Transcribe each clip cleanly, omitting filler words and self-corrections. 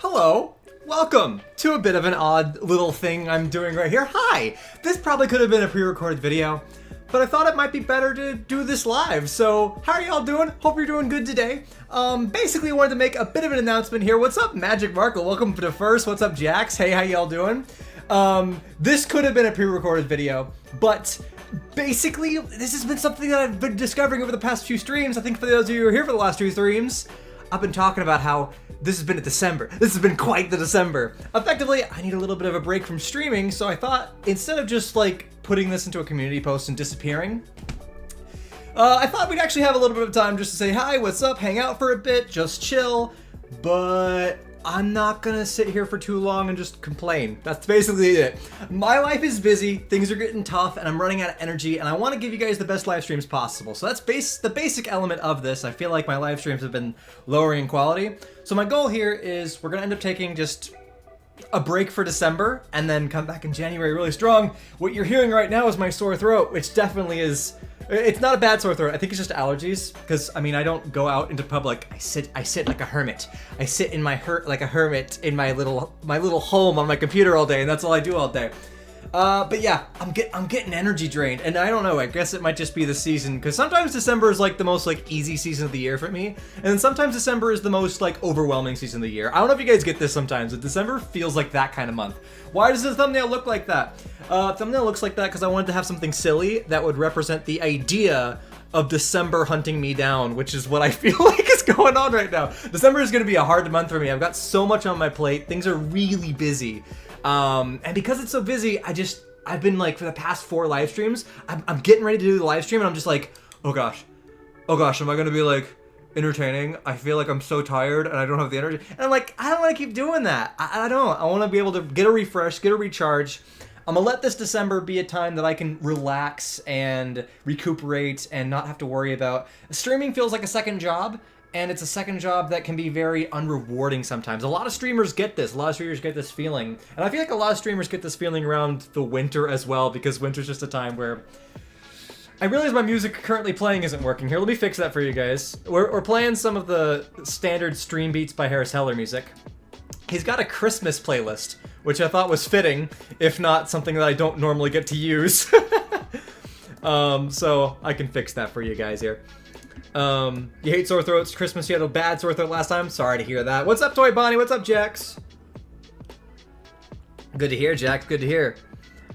Hello, welcome to a bit of an odd little thing I'm doing right here. Hi, this probably could have been a pre-recorded video, but I thought it might be better to do this live. So how are y'all doing? Hope you're doing good today. Basically wanted to make a bit of an announcement here. What's up, Magic Markle? Welcome to First. What's up, Jax? Hey, how y'all doing? This could have been a pre-recorded video, but basically this has been something that I've been discovering over the past few streams. I think for those of you who are here for the last two streams, I've been talking about how this has been a December. This has been quite the December. Effectively, I need a little bit of a break from streaming, so I thought instead of just like putting this into a community post and disappearing, I thought we'd actually have a little bit of time just to say hi, what's up, hang out for a bit, just chill, but I'm not gonna sit here for too long and just complain. That's basically it. My life is busy, things are getting tough, and I'm running out of energy, and I want to give you guys the best live streams possible. So that's the basic element of this. I feel like my live streams have been lowering in quality. So my goal here is we're gonna end up taking just a break for December, and then come back in January really strong. What you're hearing right now is my sore throat, which definitely is... It's not a bad sore throat. I think it's just allergies, because I mean I don't go out into public. I sit like a hermit. I sit in my like a hermit in my little home on my computer all day, and that's all I do all day. But yeah, I'm getting energy drained, and I don't know. I guess it might just be the season, because sometimes December is like the most like easy season of the year for me, and then sometimes December is the most like overwhelming season of the year. I don't know if you guys get this sometimes, but December feels like that kind of month. Why does the thumbnail look like that? Thumbnail looks like that because I wanted to have something silly that would represent the idea of December hunting me down, which is what I feel like is going on right now. December is going to be a hard month for me. I've got so much on my plate. Things are really busy. And because it's so busy, I've been like, for the past 4 live streams, I'm getting ready to do the live stream, and I'm just like, oh gosh, am I going to be like entertaining? I feel like I'm so tired and I don't have the energy. And I'm like, I don't want to keep doing that. I don't. I want to be able to get a refresh, get a recharge. I'm gonna let this December be a time that I can relax and recuperate and not have to worry about. Streaming feels like a second job, and it's a second job that can be very unrewarding sometimes. A lot of streamers get this. A lot of streamers get this feeling. And I feel like a lot of streamers get this feeling around the winter as well, because winter's just a time where... I realize my music currently playing isn't working. Here, let me fix that for you guys. We're playing some of the standard stream beats by Harris Heller music. He's got a Christmas playlist, which I thought was fitting, if not something that I don't normally get to use. So I can fix that for you guys here. You hate sore throats, Christmas, you had a bad sore throat last time? Sorry to hear that. What's up, Toy Bonnie? What's up, Jax? Good to hear, Jax. Good to hear.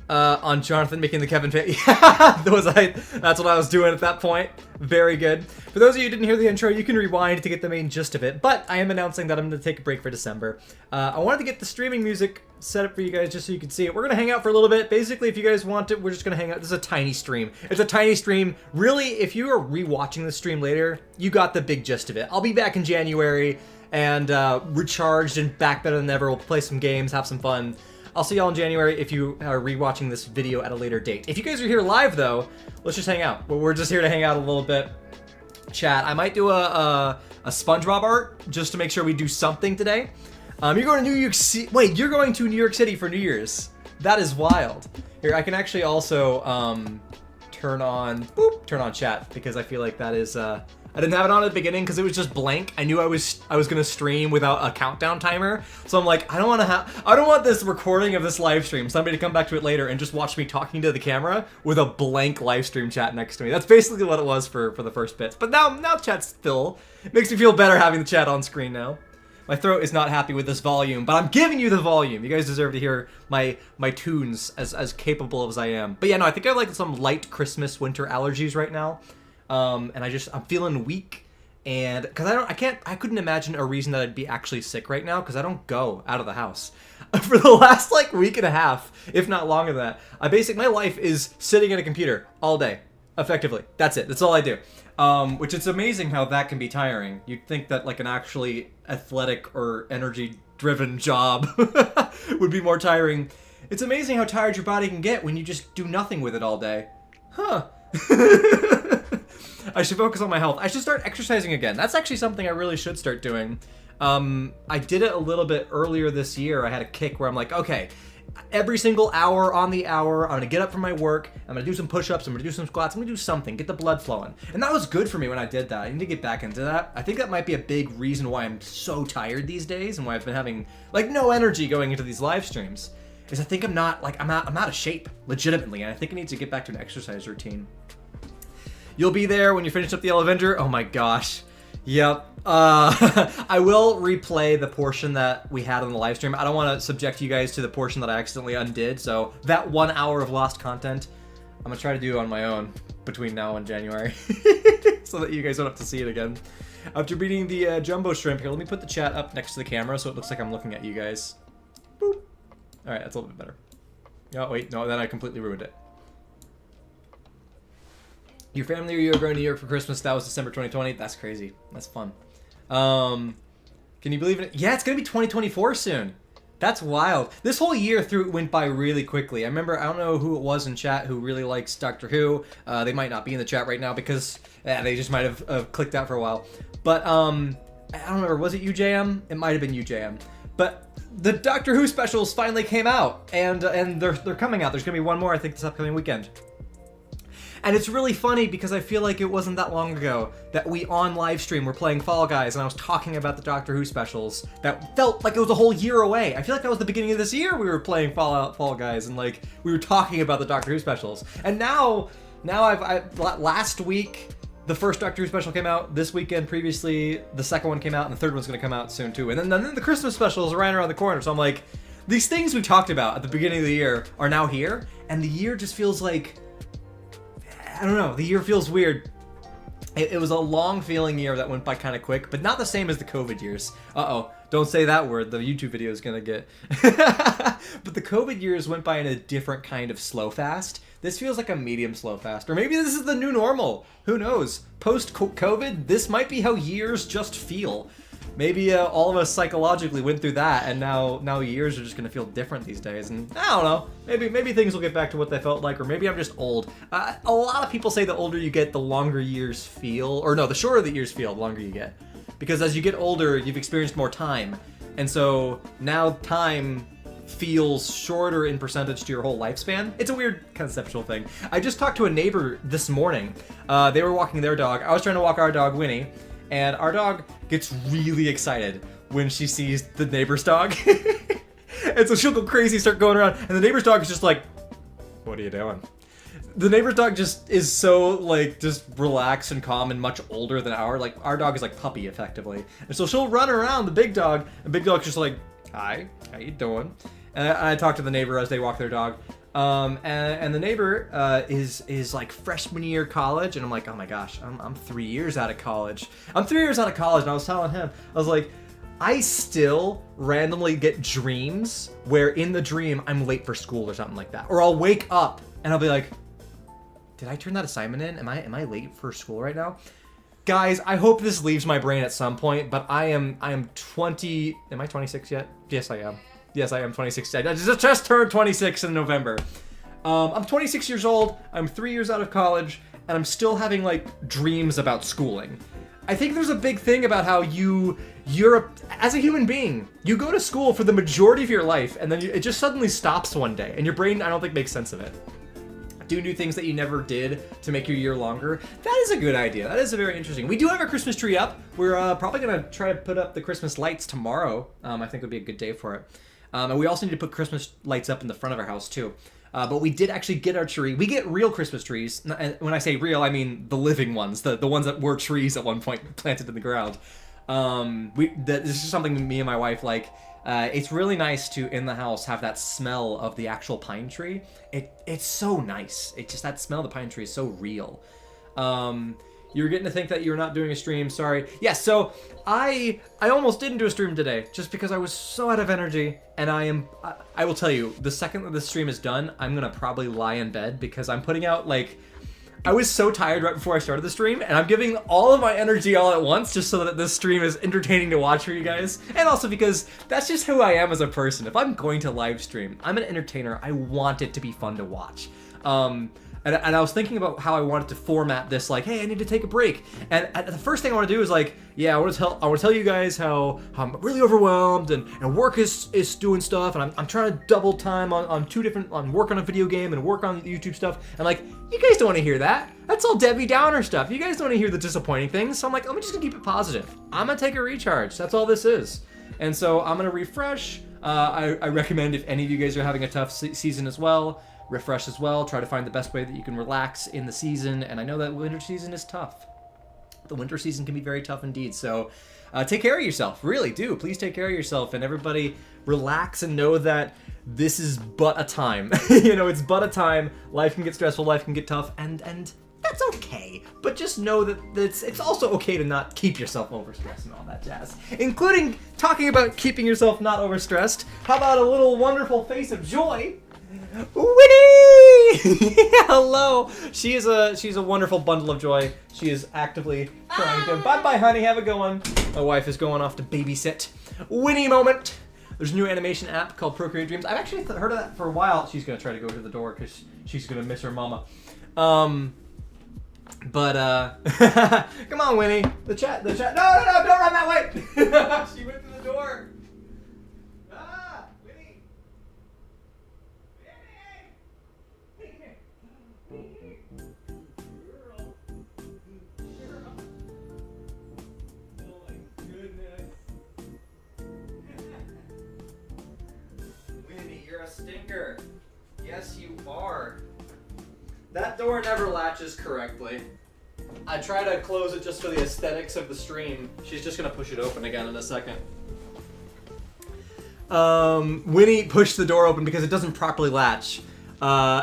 On Jonathan making the Kevin fit. Yeah, that's what I was doing at that point. Very good. For those of you who didn't hear the intro, you can rewind to get the main gist of it, but I am announcing that I'm going to take a break for December. I wanted to get the streaming music set up for you guys just so you can see it. We're going to hang out for a little bit. Basically, if you guys want it, we're just going to hang out. This is a tiny stream. It's a tiny stream. Really, if you are rewatching the stream later, you got the big gist of it. I'll be back in January and recharged and back better than ever. We'll play some games, have some fun. I'll see y'all in January if you are rewatching this video at a later date. If you guys are here live, though, let's just hang out. We're just here to hang out a little bit, chat. I might do a SpongeBob art just to make sure we do something today. You're going to New York City. Wait, you're going to New York City for New Year's. That is wild. Here, I can actually also turn on chat, because I feel like that is... I didn't have it on at the beginning because it was just blank. I knew I was gonna stream without a countdown timer, so I'm like, I don't want this recording of this live stream, somebody to come back to it later and just watch me talking to the camera with a blank live stream chat next to me. That's basically what it was for the first bits. But now chat's still, it makes me feel better having the chat on screen now. My throat is not happy with this volume, but I'm giving you the volume. You guys deserve to hear my tunes as capable as I am. But yeah, no, I think I have like some light Christmas winter allergies right now. And I'm feeling weak, and because I couldn't imagine a reason that I'd be actually sick right now, because I don't go out of the house for the last like week and a half, if not longer than that. My life is sitting at a computer all day, effectively. That's it. That's all I do. Which it's amazing how that can be tiring. You'd think that like an actually athletic or energy-driven job would be more tiring. It's amazing how tired your body can get when you just do nothing with it all day. Huh. I should focus on my health. I should start exercising again. That's actually something I really should start doing. I did it a little bit earlier this year. I had a kick where I'm like, okay, Every single hour on the hour, I'm gonna get up from my work, I'm gonna do some push-ups, I'm gonna do some squats, I'm gonna do something, get the blood flowing. And that was good for me when I did that. I need to get back into that. I think that might be a big reason why I'm so tired these days and why I've been having like no energy going into these live streams. Is I think I'm out of shape, legitimately, and I think I need to get back to an exercise routine. You'll be there when you finish up the Yellow Avenger? Oh my gosh. Yep. I will replay the portion that we had on the live stream. I don't want to subject you guys to the portion that I accidentally undid, so that 1 hour of lost content, I'm going to try to do on my own between now and January, so that you guys don't have to see it again. After beating the jumbo shrimp, here, let me put the chat up next to the camera so it looks like I'm looking at you guys. Boop. Alright, that's a little bit better. Oh, wait, no, then I completely ruined it. Your family or you are going to New York for Christmas. That was December 2020. That's crazy. That's fun. Can you believe it? Yeah, it's going to be 2024 soon. That's wild. This whole year went by really quickly. I remember, I don't know who it was in chat who really likes Doctor Who. They might not be in the chat right now because they just might have clicked out for a while. But I don't remember. Was it UJM? It might have been UJM. But the Doctor Who specials finally came out, and they're coming out. There's going to be one more, I think, this upcoming weekend. And it's really funny because I feel like it wasn't that long ago that we on live stream were playing Fall Guys and I was talking about the Doctor Who specials that felt like it was a whole year away. I feel like that was the beginning of this year we were playing Fall Guys and like we were talking about the Doctor Who specials. And now last week the first Doctor Who special came out. This weekend previously the second one came out and the third one's going to come out soon too. And then the Christmas specials are right around the corner. So I'm like, these things we talked about at the beginning of the year are now here and the year just feels like, I don't know, the year feels weird. It was a long feeling year that went by kind of quick, but not the same as the COVID years. Uh-oh, don't say that word, the YouTube video is gonna get. But the COVID years went by in a different kind of slow fast. This feels like a medium slow fast, or maybe this is the new normal. Who knows? Post-COVID, this might be how years just feel. Maybe all of us psychologically went through that, and now years are just gonna feel different these days. And I don't know, maybe things will get back to what they felt like, or maybe I'm just old. A lot of people say the older you get, the longer years feel, or no, the shorter the years feel, the longer you get, because as you get older, you've experienced more time, and so now time feels shorter in percentage to your whole lifespan. It's a weird conceptual thing. I just talked to a neighbor this morning. They were walking their dog. I was trying to walk our dog, Winnie. And our dog gets really excited when she sees the neighbor's dog. And so she'll go crazy, start going around, and the neighbor's dog is just like, what are you doing? The neighbor's dog just is so, like, just relaxed and calm and much older than our dog is like puppy, effectively. And so she'll run around the big dog, and big dog's just like, hi, how you doing? And I talk to the neighbor as they walk their dog. And the neighbor is like freshman year college, and I'm like, oh my gosh, I'm 3 years out of college. I'm 3 years out of college, and I was telling him, I was like, I still randomly get dreams where in the dream I'm late for school or something like that. Or I'll wake up and I'll be like, did I turn that assignment in? Am I late for school right now? Guys, I hope this leaves my brain at some point, but I am 20, am I 26 yet? Yes, I am. Yes, I am 26. I just turned 26 in November. I'm 26 years old, I'm 3 years out of college, and I'm still having, like, dreams about schooling. I think there's a big thing about how as a human being, you go to school for the majority of your life, and then it just suddenly stops one day, and your brain, I don't think, makes sense of it. Do new things that you never did to make your year longer. That is a good idea. That is a very interesting. We do have our Christmas tree up. We're probably going to try to put up the Christmas lights tomorrow. I think would be a good day for it. And we also need to put Christmas lights up in the front of our house, too. But we did actually get our tree. We get real Christmas trees. And when I say real, I mean the living ones. The ones that were trees at one point planted in the ground. This is something me and my wife like. It's really nice to, in the house, have that smell of the actual pine tree. It's so nice. It's just that smell of the pine tree is so real. You were getting to think that you were not doing a stream, sorry. Yes, so I almost didn't do a stream today, just because I was so out of energy, and I will tell you, the second that the stream is done, I'm gonna probably lie in bed, because I'm putting out, like, I was so tired right before I started the stream, and I'm giving all of my energy all at once, just so that this stream is entertaining to watch for you guys, and also because that's just who I am as a person. If I'm going to live stream, I'm an entertainer, I want it to be fun to watch. And I was thinking about how I wanted to format this, like, hey, I need to take a break. And the first thing I want to do is like, yeah, I want to tell you guys how I'm really overwhelmed and work is doing stuff, and I'm trying to double time on work on a video game and work on YouTube stuff. And like, you guys don't want to hear that. That's all Debbie Downer stuff. You guys don't want to hear the disappointing things. So I'm like, I'm just gonna keep it positive. I'm gonna take a recharge. That's all this is. And so I'm gonna refresh. I recommend if any of you guys are having a tough season as well, refresh as well. Try to find the best way that you can relax in the season. And I know that winter season is tough. The winter season can be very tough indeed. So take care of yourself. Really do. Please take care of yourself. And everybody relax and know that this is but a time. You know, it's but a time. Life can get stressful. Life can get tough. And that's okay. But just know that it's also okay to not keep yourself overstressed and all that jazz. Including talking about keeping yourself not overstressed. How about a little wonderful face of joy? Winnie! Hello. She's a wonderful bundle of joy. She is actively trying to. Bye bye, honey. Have a good one. My wife is going off to babysit. Winnie moment. There's a new animation app called Procreate Dreams. I've actually heard of that for a while. She's gonna try to go to the door because she's gonna miss her mama. But come on, Winnie. The chat. No, don't run that way. She went to the door. Stinker. Yes, you are. That door never latches correctly. I try to close it just for the aesthetics of the stream. She's just gonna push it open again in a second. Winnie pushed the door open because it doesn't properly latch. But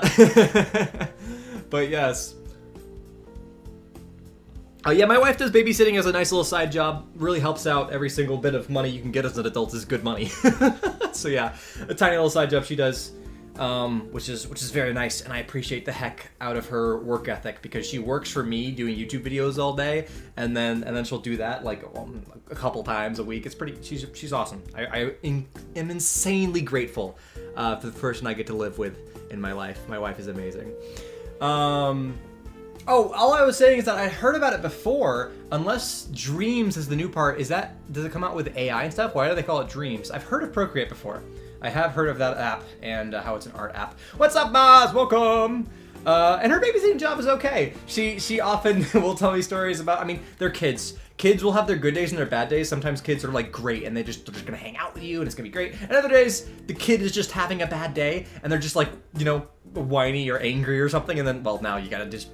yes. Yeah, my wife does babysitting as a nice little side job. Really helps out. Every single bit of money you can get as an adult is good money. So yeah, a tiny little side job she does, which is very nice, and I appreciate the heck out of her work ethic because she works for me doing YouTube videos all day, and then she'll do that like a couple times a week. It's pretty. She's awesome. I am insanely grateful for the person I get to live with in my life. My wife is amazing. Oh, all I was saying is that I heard about it before. Unless Dreams is the new part, does it come out with AI and stuff? Why do they call it Dreams? I've heard of Procreate before. I have heard of that app and how it's an art app. What's up, Maz? Welcome. And her babysitting job is okay. She often will tell me stories about. I mean, they're kids. Kids will have their good days and their bad days. Sometimes kids are like great and they're just gonna hang out with you and it's gonna be great. And other days, the kid is just having a bad day and they're just like, you know, whiny or angry or something. And then, well, now you gotta just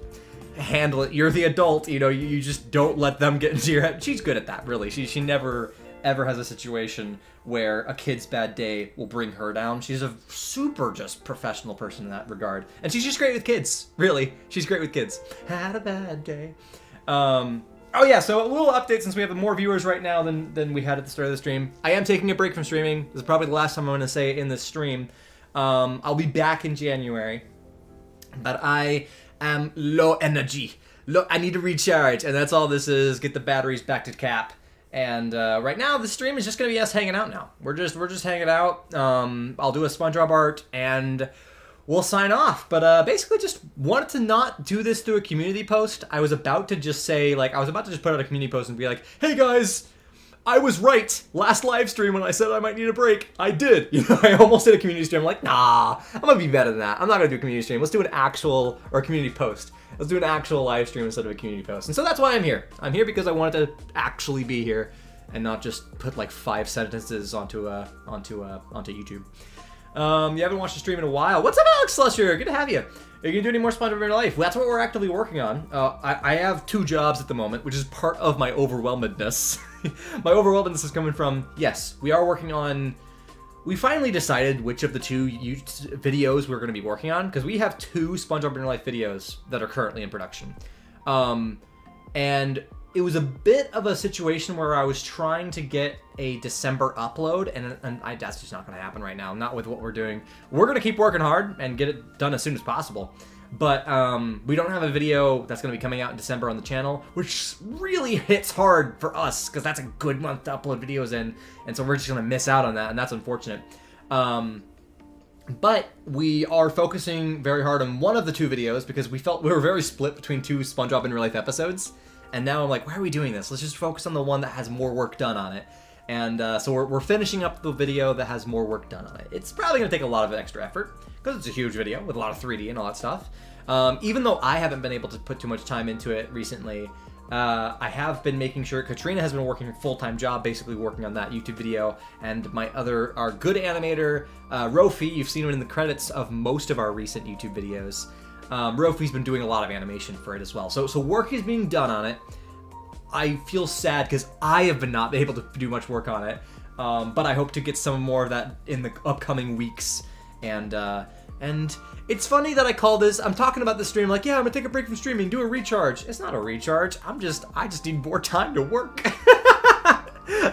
handle it. You're the adult, you know, you just don't let them get into your head. She's good at that, really. She never ever has a situation where a kid's bad day will bring her down. She's a super just professional person in that regard. And she's just great with kids, really. She's great with kids. Had a bad day. Oh yeah, so a little update since we have more viewers right now than we had at the start of the stream. I am taking a break from streaming. This is probably the last time I'm going to say it in this stream. I'll be back in January. But I am low energy. I need to recharge, and that's all this is. Get the batteries back to cap. And right now, the stream is just gonna be us hanging out now. We're just hanging out. I'll do a SpongeBob art, and we'll sign off. But basically, just wanted to not do this through a community post. I was about to just say, like, I was about to just put out a community post and be like, hey guys, I was right last live stream when I said I might need a break. I did. You know, I almost did a community stream. I'm like, nah, I'm gonna be better than that. I'm not gonna do a community stream. Let's do an actual, or a community post. Let's do an actual live stream instead of a community post. And so that's why I'm here. I'm here because I wanted to actually be here and not just put like 5 sentences onto YouTube. You haven't watched a stream in a while. What's up, Alex Slusher? Good to have you. Are you gonna do any more SpongeBob in your life? Well, that's what we're actively working on. I have 2 jobs at the moment, which is part of my overwhelmedness. My overwhelmedness is coming from, yes, we are working on. We finally decided which of the 2 videos we're going to be working on, because we have 2 SpongeBob in Your Life videos that are currently in production. And it was a bit of a situation where I was trying to get a December upload, and that's just not going to happen right now, not with what we're doing. We're going to keep working hard and get it done as soon as possible. But we don't have a video that's going to be coming out in December on the channel, which really hits hard for us because that's a good month to upload videos in, and so we're just going to miss out on that, and that's unfortunate. But we are focusing very hard on one of the two videos because we felt we were very split between two SpongeBob in Real Life episodes. And now I'm like, why are we doing this? Let's just focus on the one that has more work done on it. And so we're finishing up the video that has more work done on it. It's probably going to take a lot of extra effort because it's a huge video with a lot of 3D and all that stuff. Even though I haven't been able to put too much time into it recently, I have been making sure. Katrina has been working a full-time job, basically working on that YouTube video, and our good animator, Rofi, you've seen him in the credits of most of our recent YouTube videos. Rofi's been doing a lot of animation for it as well. So work is being done on it. I feel sad because I have been not able to do much work on it, but I hope to get some more of that in the upcoming weeks. And it's funny that I call this, I'm talking about the stream like, yeah, I'm gonna take a break from streaming, do a recharge. It's not a recharge. I just need more time to work.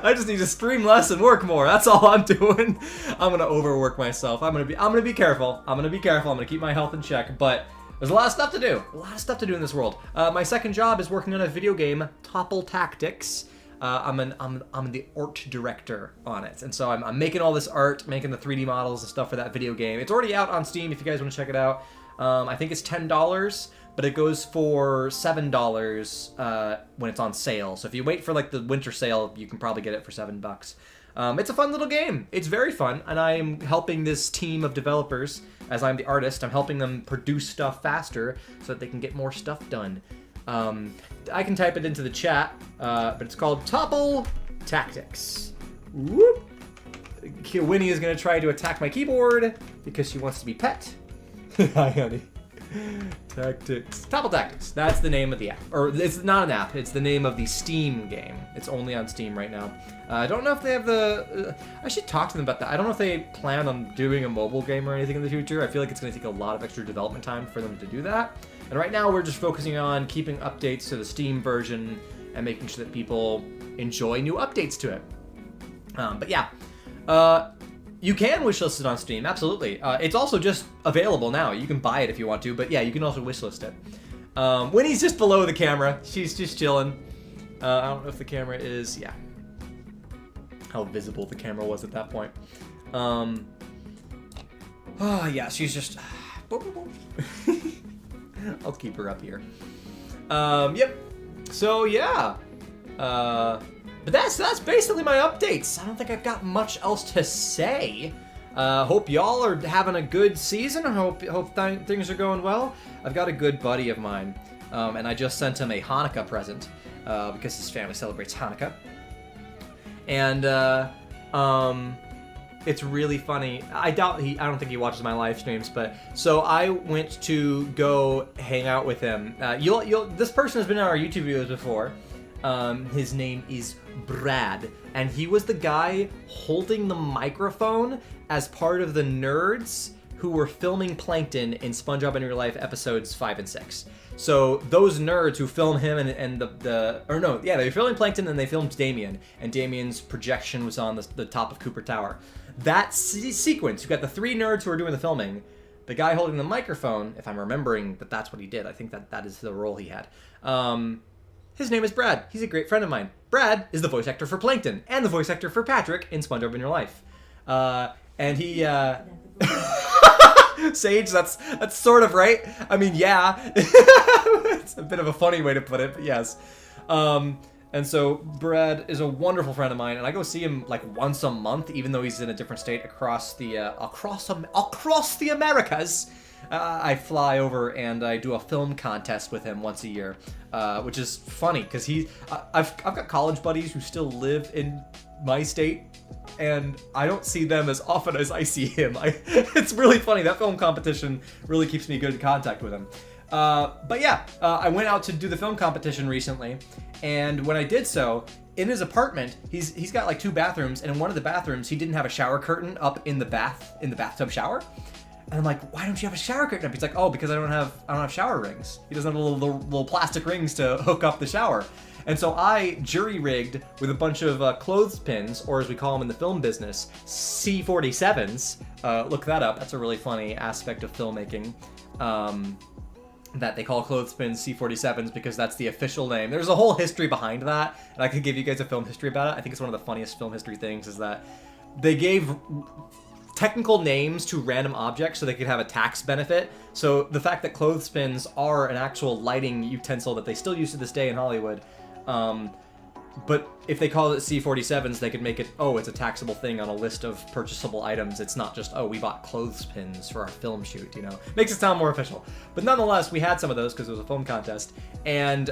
I just need to stream less and work more. That's all I'm doing. I'm gonna overwork myself. I'm gonna be careful. I'm gonna keep my health in check, but there's a lot of stuff to do. A lot of stuff to do in this world. My second job is working on a video game, Topple Tactics. I'm the art director on it, and so I'm making all this art, making the 3D models and stuff for that video game. It's already out on Steam if you guys want to check it out. I think it's $10, but it goes for $7 when it's on sale. So if you wait for like the winter sale, you can probably get it for $7. It's a fun little game. It's very fun, and I am helping this team of developers, as I'm the artist, I'm helping them produce stuff faster so that they can get more stuff done. I can type it into the chat, but it's called Topple Tactics. Whoop! Winnie is going to try to attack my keyboard because she wants to be pet. Hi, honey. Tactics. Topple Tactics. That's the name of the app. Or it's not an app. It's the name of the Steam game. It's only on Steam right now. I don't know if they have the... I should talk to them about that. I don't know if they plan on doing a mobile game or anything in the future. I feel like it's going to take a lot of extra development time for them to do that. And right now we're just focusing on keeping updates to the Steam version and making sure that people enjoy new updates to it. But yeah. You can wishlist it on Steam, absolutely. It's also just available now. You can buy it if you want to, but yeah, you can also wishlist it. Winnie's just below the camera. She's just chilling. I don't know if the camera is, yeah. How visible the camera was at that point. Oh, yeah, she's just... I'll keep her up here. Yep. So, yeah. But that's basically my updates. I don't think I've got much else to say. Hope y'all are having a good season. I hope things are going well. I've got a good buddy of mine, and I just sent him a Hanukkah present because his family celebrates Hanukkah. And it's really funny. I don't think he watches my live streams, but so I went to go hang out with him. This person has been in our YouTube videos before. His name is Brad, and he was the guy holding the microphone as part of the nerds who were filming Plankton in SpongeBob in Real Life episodes 5 and 6. So those nerds who film him they were filming Plankton and they filmed Damien, and Damien's projection was on the top of Cooper Tower. That sequence, you've got the 3 nerds who are doing the filming, the guy holding the microphone, if I'm remembering that's what he did, I think that is the role he had. His name is Brad. He's a great friend of mine. Brad is the voice actor for Plankton and the voice actor for Patrick in SpongeBob in Real Life. And he... Sage, that's sort of right. I mean, yeah. It's a bit of a funny way to put it, but yes. And so Brad is a wonderful friend of mine, and I go see him like once a month, even though he's in a different state across the Americas. I fly over and I do a film contest with him once a year, which is funny because I've got college buddies who still live in my state, and I don't see them as often as I see him. It's really funny. That film competition really keeps me good in contact with him. But yeah, I went out to do the film competition recently, and when I did so, in his apartment, he's got like 2 bathrooms, and in one of the bathrooms, he didn't have a shower curtain up in the bathtub shower. And I'm like, why don't you have a shower curtain up? He's like, oh, because I don't have shower rings. He doesn't have little plastic rings to hook up the shower. And so I jury-rigged with a bunch of clothespins, or as we call them in the film business, C47s. Look that up. That's a really funny aspect of filmmaking. That they call clothespins C47s because that's the official name. There's a whole history behind that, and I could give you guys a film history about it. I think it's one of the funniest film history things is that they gave technical names to random objects so they could have a tax benefit. So the fact that clothespins are an actual lighting utensil that they still use to this day in Hollywood, but if they call it C47s, they could make it, oh, it's a taxable thing on a list of purchasable items. It's not just, oh, we bought clothespins for our film shoot, you know? Makes it sound more official. But nonetheless, we had some of those because it was a film contest. And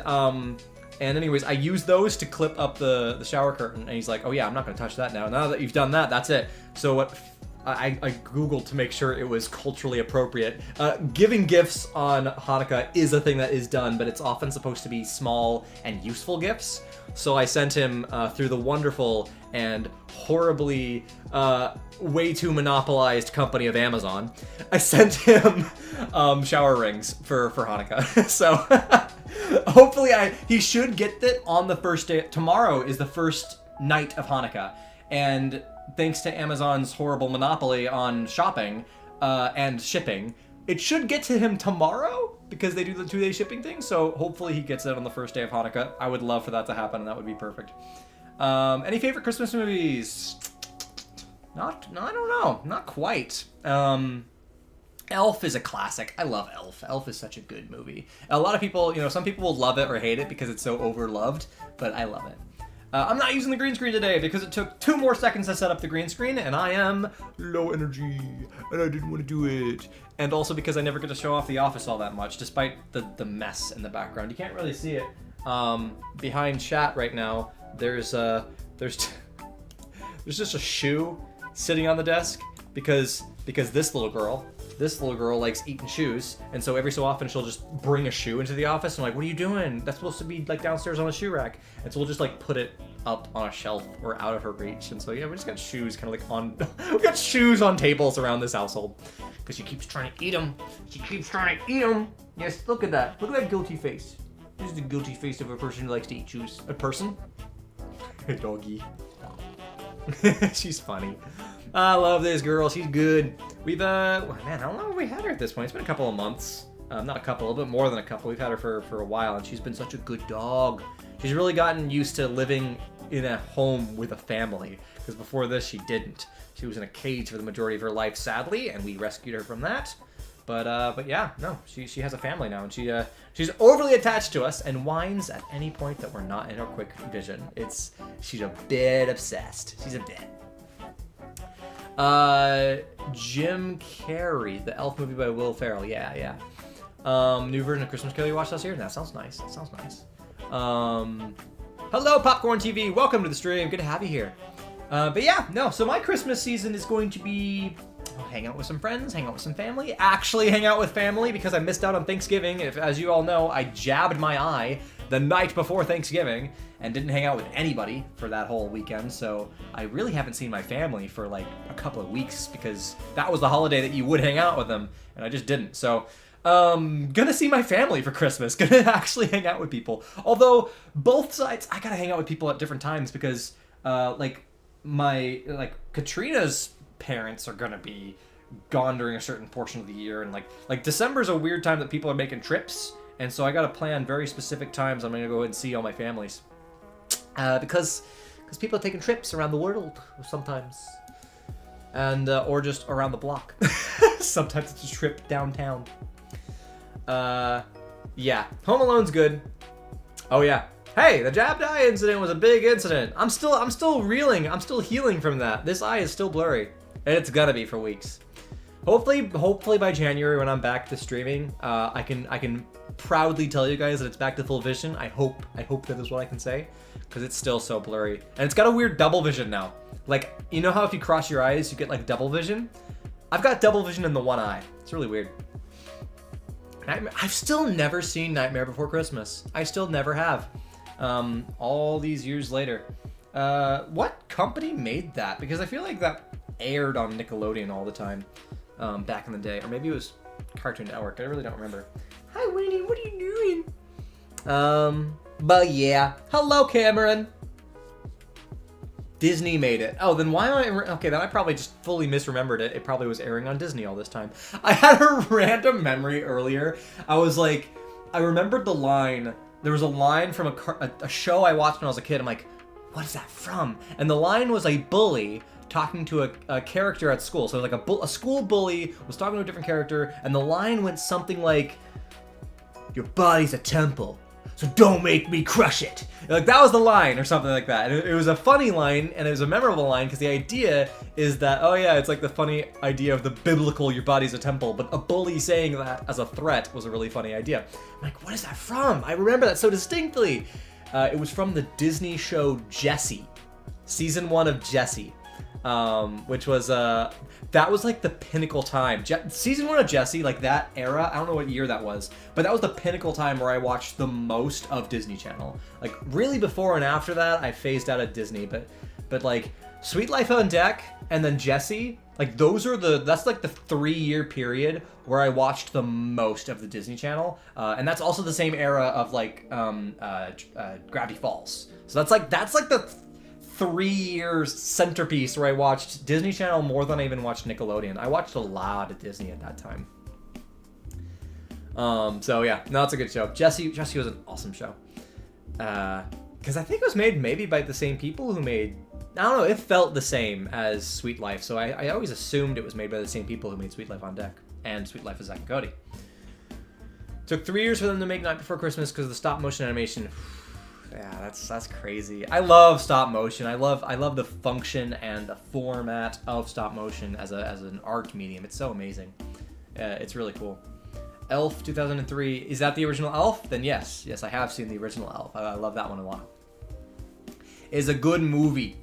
anyways, I used those to clip up the shower curtain. And he's like, oh yeah, I'm not going to touch that now. Now that you've done that, that's it. So what I Googled to make sure it was culturally appropriate. Giving gifts on Hanukkah is a thing that is done, but it's often supposed to be small and useful gifts. So I sent him through the wonderful and horribly way too monopolized company of Amazon. I sent him shower rings for Hanukkah. So hopefully he should get that on the first day. Tomorrow is the first night of Hanukkah, and thanks to Amazon's horrible monopoly on shopping and shipping, it should get to him tomorrow because they do the 2-day shipping thing. So hopefully he gets it on the first day of Hanukkah. I would love for that to happen, and that would be perfect. Any favorite Christmas movies? I don't know. Not quite. Elf is a classic. I love Elf. Elf is such a good movie. A lot of people, some people will love it or hate it because it's so overloved, but I love it. I'm not using the green screen today because it took 2 more seconds to set up the green screen, and I am low energy, and I didn't want to do it. And also because I never get to show off the office all that much, despite the mess in the background. You can't really see it. Behind chat right now, there's just a shoe sitting on the desk because this little girl likes eating shoes, and so every so often she'll just bring a shoe into the office. And I'm like, what are you doing? That's supposed to be like downstairs on a shoe rack. And so we'll just like put it up on a shelf or out of her reach. And so yeah, we just got shoes kind of like on, we got shoes on tables around this household because she keeps trying to eat them. Yes, look at that. Look at that guilty face. This is the guilty face of a person who likes to eat shoes. A person? A doggy. She's funny. I love this girl. She's good. We've, man, how long have we had her at this point? It's been a couple of months. Not a couple, but more than a couple. We've had her for a while, and she's been such a good dog. She's really gotten used to living in a home with a family, because before this, she didn't. She was in a cage for the majority of her life, sadly, and we rescued her from that. But yeah, no, she has a family now, and she's overly attached to us and whines at any point that we're not in her quick vision. She's a bit obsessed. She's a bit. Jim Carrey, the Elf movie by Will Ferrell. Yeah. New version of Christmas Carol you watched last year? That sounds nice. Hello, Popcorn TV. Welcome to the stream. Good to have you here. But yeah, no. So my Christmas season is going to be hang out with some friends, hang out with some family. Actually, hang out with family because I missed out on Thanksgiving. As you all know, I jabbed my eye the night before Thanksgiving and didn't hang out with anybody for that whole weekend. So I really haven't seen my family for like a couple of weeks because that was the holiday that you would hang out with them, and I just didn't. So gonna see my family for Christmas. Gonna actually hang out with people. Although both sides, I gotta hang out with people at different times because Katrina's parents are gonna be gone during a certain portion of the year, and like December's a weird time that people are making trips, and so I gotta plan very specific times I'm gonna go and see all my families. Because people are taking trips around the world sometimes, and or just around the block. Sometimes it's a trip downtown. Yeah, Home Alone's good. Oh yeah. Hey, the jabbed eye incident was a big incident. I'm still reeling. I'm still healing from that. This eye is still blurry, and it's gonna be for weeks. Hopefully by January when I'm back to streaming, I can proudly tell you guys that it's back to full vision. I hope that is what I can say, because it's still so blurry, and it's got a weird double vision now. Like, you know how if you cross your eyes you get like double vision? I've got double vision in the one eye. It's really weird. I've still never seen Nightmare Before Christmas. I still never have. All these years later. What company made that? Because I feel like that aired on Nickelodeon all the time back in the day. Or maybe it was Cartoon Network. I really don't remember. Hi, Winnie. What are you doing? But yeah. Hello, Cameron. Disney made it. Oh, then why am I... Okay, then I probably just fully misremembered it. It probably was airing on Disney all this time. I had a random memory earlier. I was like... I remembered the line... There was a line from a show I watched when I was a kid. I'm like, what is that from? And the line was a bully talking to a character at school. So like a school bully was talking to a different character, and the line went something like, "Your body's a temple, so don't make me crush it." Like that was the line or something like that. And it was a funny line, and it was a memorable line because the idea is that, oh yeah, it's like the funny idea of the biblical "your body's a temple," but a bully saying that as a threat was a really funny idea. I'm like, what is that from? I remember that so distinctly. It was from the Disney show Jessie, season 1 of Jessie, which was that was like the pinnacle time. Season 1 of Jessie, like that era, I don't know what year that was, but that was the pinnacle time where I watched the most of Disney Channel. Like really before and after that, I phased out of Disney, but like Sweet Life on Deck and then Jessie, like that's like the 3-year period where I watched the most of the Disney Channel, and that's also the same era of like Gravity Falls. So that's like the 3 years centerpiece where I watched Disney Channel more than I even watched Nickelodeon. I watched a lot of Disney at that time. So yeah, no, it's a good show. Jessie was an awesome show. Because I think it was made maybe by the same people who made, I don't know, it felt the same as Sweet Life. So I always assumed it was made by the same people who made Sweet Life on Deck and Sweet Life of Zack and Cody. Took 3 years for them to make Night Before Christmas because of the stop motion animation. Yeah, that's crazy. I love stop motion. I love the function and the format of stop motion as an art medium. It's so amazing. It's really cool. Elf 2003. Is that the original Elf? Then yes, I have seen the original Elf. I love that one a lot. It's a good movie.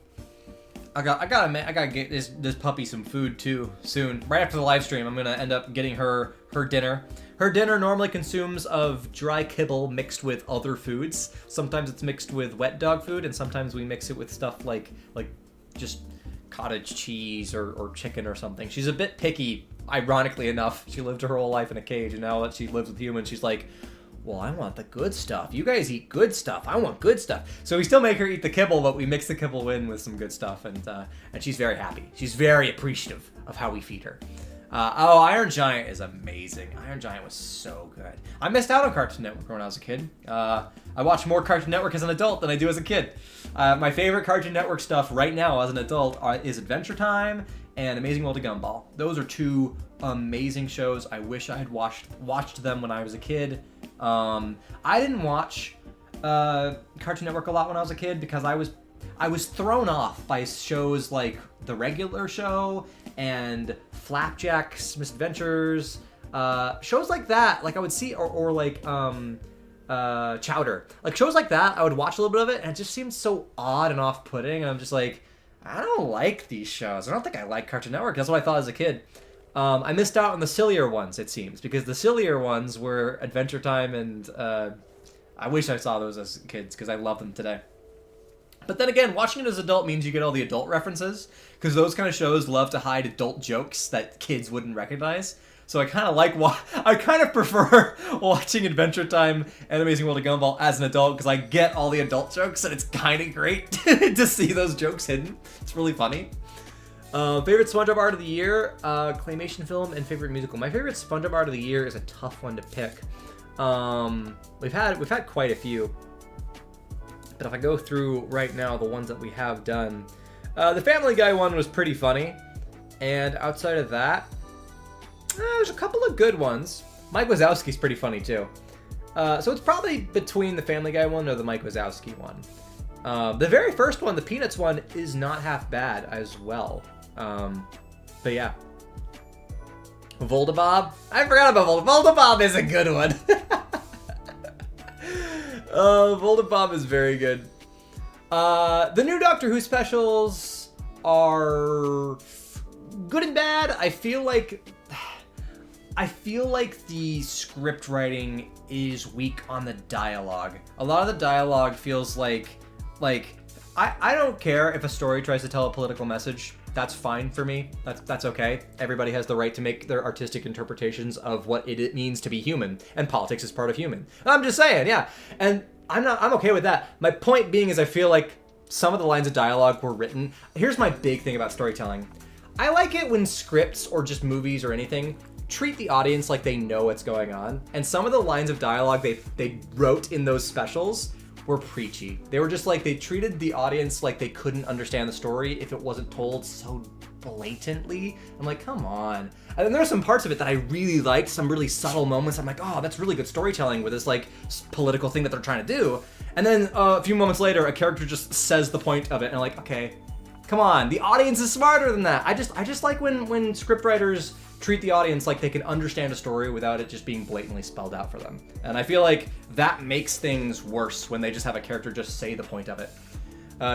I gotta get this puppy some food too soon. Right after the live stream, I'm gonna end up getting her dinner. Her dinner normally consumes of dry kibble mixed with other foods. Sometimes it's mixed with wet dog food, and sometimes we mix it with stuff like just cottage cheese or chicken or something. She's a bit picky, ironically enough. She lived her whole life in a cage, and now that she lives with humans, she's like, well, I want the good stuff. You guys eat good stuff. I want good stuff. So we still make her eat the kibble, but we mix the kibble in with some good stuff, and she's very happy. She's very appreciative of how we feed her. Iron Giant is amazing. Iron Giant was so good. I missed out on Cartoon Network when I was a kid. I watch more Cartoon Network as an adult than I do as a kid. My favorite Cartoon Network stuff right now as an adult is Adventure Time and Amazing World of Gumball. Those are 2 amazing shows. I wish I had watched them when I was a kid. I didn't watch Cartoon Network a lot when I was a kid because I was thrown off by shows like The Regular Show and Flapjack's Misadventures, shows like that. Like I would see, or like Chowder, like shows like that. I would watch a little bit of it, and it just seemed so odd and off-putting. And I'm just like, I don't like these shows. I don't think I like Cartoon Network. That's what I thought as a kid. I missed out on the sillier ones, it seems, because the sillier ones were Adventure Time, and I wish I saw those as kids because I love them today. But then again, watching it as an adult means you get all the adult references, because those kind of shows love to hide adult jokes that kids wouldn't recognize. So I kind of prefer watching Adventure Time and Amazing World of Gumball as an adult, because I get all the adult jokes, and it's kind of great to see those jokes hidden. It's really funny. Favorite SpongeBob art of the year, claymation film, and favorite musical. My favorite SpongeBob art of the year is a tough one to pick. We've had quite a few. But if I go through right now the ones that we have done, the Family Guy one was pretty funny, and outside of that, there's a couple of good ones. Mike Wazowski's pretty funny too. So it's probably between the Family Guy one or the Mike Wazowski one. The very first one, the Peanuts one, is not half bad as well. But yeah. Voldabob? I forgot about Voldabob is a good one. Voldabob is very good. The new Doctor Who specials are good and bad. I feel like the script writing is weak on the dialogue. A lot of the dialogue feels like I don't care if a story tries to tell a political message. That's fine for me. That's okay. Everybody has the right to make their artistic interpretations of what it means to be human, and politics is part of human. I'm just saying, yeah. And I'm okay with that. My point being is I feel like some of the lines of dialogue were written. Here's my big thing about storytelling. I like it when scripts or just movies or anything treat the audience like they know what's going on. And some of the lines of dialogue they wrote in those specials were preachy. They were just like, they treated the audience like they couldn't understand the story if it wasn't told so blatantly. I'm like, come on. And then there were some parts of it that I really liked, some really subtle moments. I'm like, oh, that's really good storytelling with this like political thing that they're trying to do. And then a few moments later, a character just says the point of it, and I'm like, okay, come on, the audience is smarter than that. I just like when scriptwriters treat the audience like they can understand a story without it just being blatantly spelled out for them. And I feel like that makes things worse when they just have a character just say the point of it.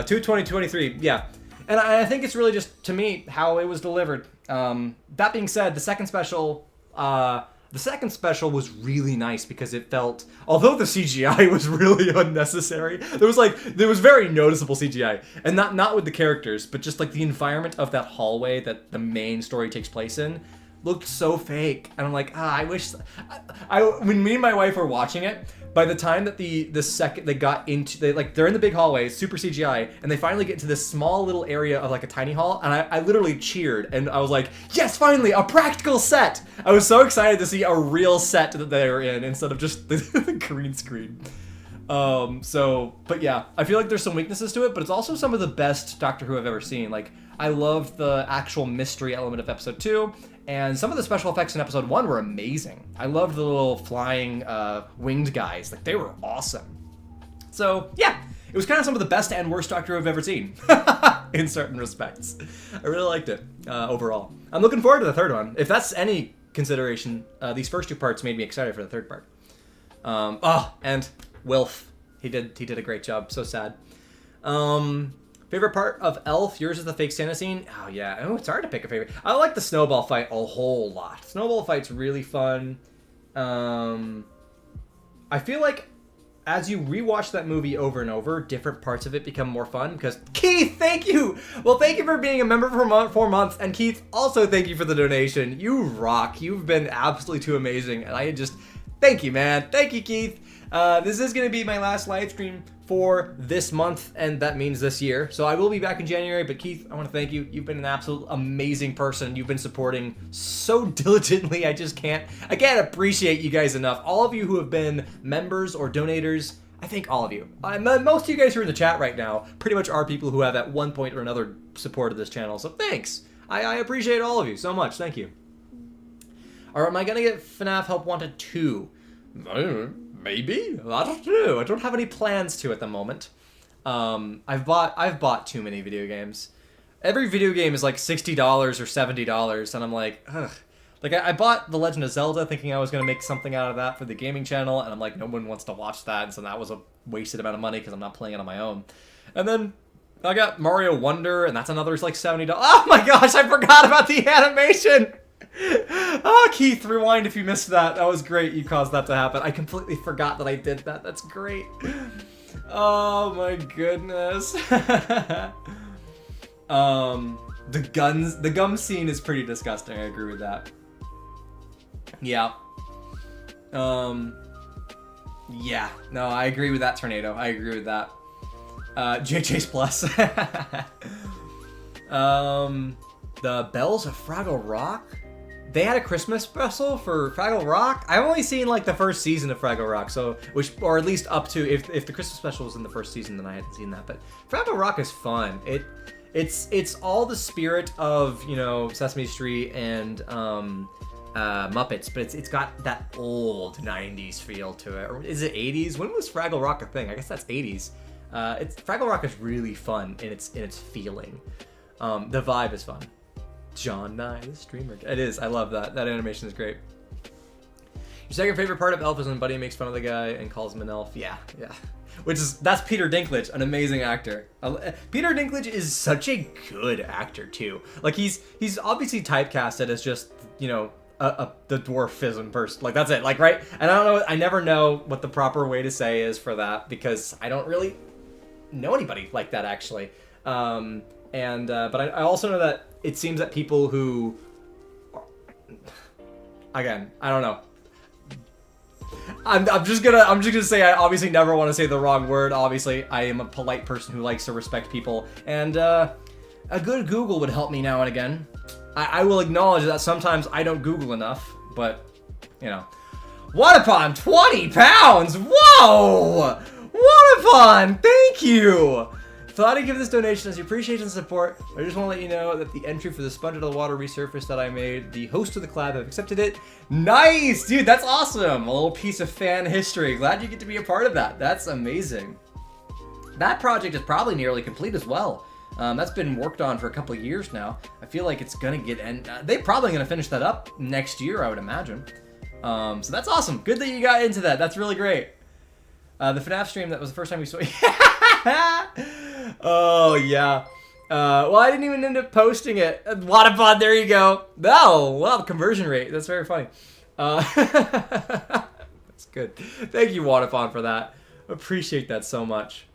2023, yeah. And I think it's really just, to me, how it was delivered. That being said, the second special was really nice because it felt, although the CGI was really unnecessary, there was very noticeable CGI, and not with the characters, but just like the environment of that hallway that the main story takes place in looked so fake. And I'm like, I wish, when me and my wife were watching it, by the time that the second they got into, they're in the big hallway, super CGI, and they finally get into this small little area of like a tiny hall, and I literally cheered, and I was like, yes, finally, a practical set! I was so excited to see a real set that they were in instead of just the green screen. But yeah, I feel like there's some weaknesses to it, but it's also some of the best Doctor Who I've ever seen. Like, I love the actual mystery element of episode 2, and some of the special effects in episode 1 were amazing. I loved the little flying winged guys. Like, they were awesome. So yeah, it was kind of some of the best and worst Doctor Who I've ever seen in certain respects. I really liked it overall. I'm looking forward to the third one. If that's any consideration, these first 2 parts made me excited for the third part. And Wilf, he did a great job. So sad. Favorite part of Elf? Yours is the fake Santa scene? Oh yeah, it's hard to pick a favorite. I like the snowball fight a whole lot. Snowball fight's really fun. I feel like as you rewatch that movie over and over, different parts of it become more fun because, Keith, thank you! Well, thank you for being a member for 4 months, and Keith, also thank you for the donation. You rock. You've been absolutely too amazing, and thank you, man. Thank you, Keith. This is going to be my last live stream for this month, and that means this year. So I will be back in January, but Keith, I want to thank you. You've been an absolute amazing person. You've been supporting so diligently. I can't appreciate you guys enough. All of you who have been members or donators, I thank all of you. Most of you guys who are in the chat right now pretty much are people who have at one point or another supported this channel. So thanks. I appreciate all of you so much. Thank you. Or am I going to get FNAF Help Wanted 2? Maybe? I don't know. I don't have any plans to at the moment. I've bought too many video games. Every video game is like $60 or $70, and I'm like, ugh. Like, I bought The Legend of Zelda thinking I was going to make something out of that for the gaming channel, and I'm like, no one wants to watch that, and so that was a wasted amount of money because I'm not playing it on my own. And then I got Mario Wonder, and that's another like $70. Oh my gosh, I forgot about the animation! Oh, Keith, rewind if you missed that. That was great. You caused that to happen. I completely forgot that I did that. That's great. Oh my goodness. The gum scene is pretty disgusting. I agree with that. Yeah. Yeah. No, I agree with that, Tornado. I agree with that. JJ's Plus. The Bells of Fraggle Rock? They had a Christmas special for Fraggle Rock? I've only seen like the first season of Fraggle Rock, so or at least up to if the Christmas special was in the first season, then I hadn't seen that. But Fraggle Rock is fun. It's all the spirit of, you know, Sesame Street and Muppets, but it's got that old 90s feel to it. Or is it 80s? When was Fraggle Rock a thing? I guess that's 80s. Fraggle Rock is really fun in its feeling. The vibe is fun. John Nye, the streamer. It is. I love that. That animation is great. Your second favorite part of Elf is when Buddy makes fun of the guy and calls him an elf. Yeah. That's Peter Dinklage, an amazing actor. Peter Dinklage is such a good actor too. Like he's obviously typecasted as just, you know, the dwarfism person. Like that's it. Like, right? And I don't know. I never know what the proper way to say is for that because I don't really know anybody like that actually. But I also know that it seems that people who, again, I don't know. I'm just gonna say I obviously never want to say the wrong word. Obviously, I am a polite person who likes to respect people, and a good Google would help me now and again. I will acknowledge that sometimes I don't Google enough, but you know, what upon 20 pounds? Whoa! What Wanapon! Thank you! Thought I'd give this donation as your appreciation and support. I just want to let you know that the entry for the Sponge Out of the Water resurface that I made, the host of the collab have accepted it. Nice! Dude, that's awesome! A little piece of fan history. Glad you get to be a part of that. That's amazing. That project is probably nearly complete as well. That's been worked on for a couple of years now. I feel like it's gonna get, and they're probably gonna finish that up next year, I would imagine. So that's awesome. Good that you got into that. That's really great. The FNAF stream, that was the first time we saw. Oh yeah. Well, I didn't even end up posting it. Wanapon, there you go. Oh, wow, conversion rate. That's very funny. That's good. Thank you, Wanapon, for that. Appreciate that so much.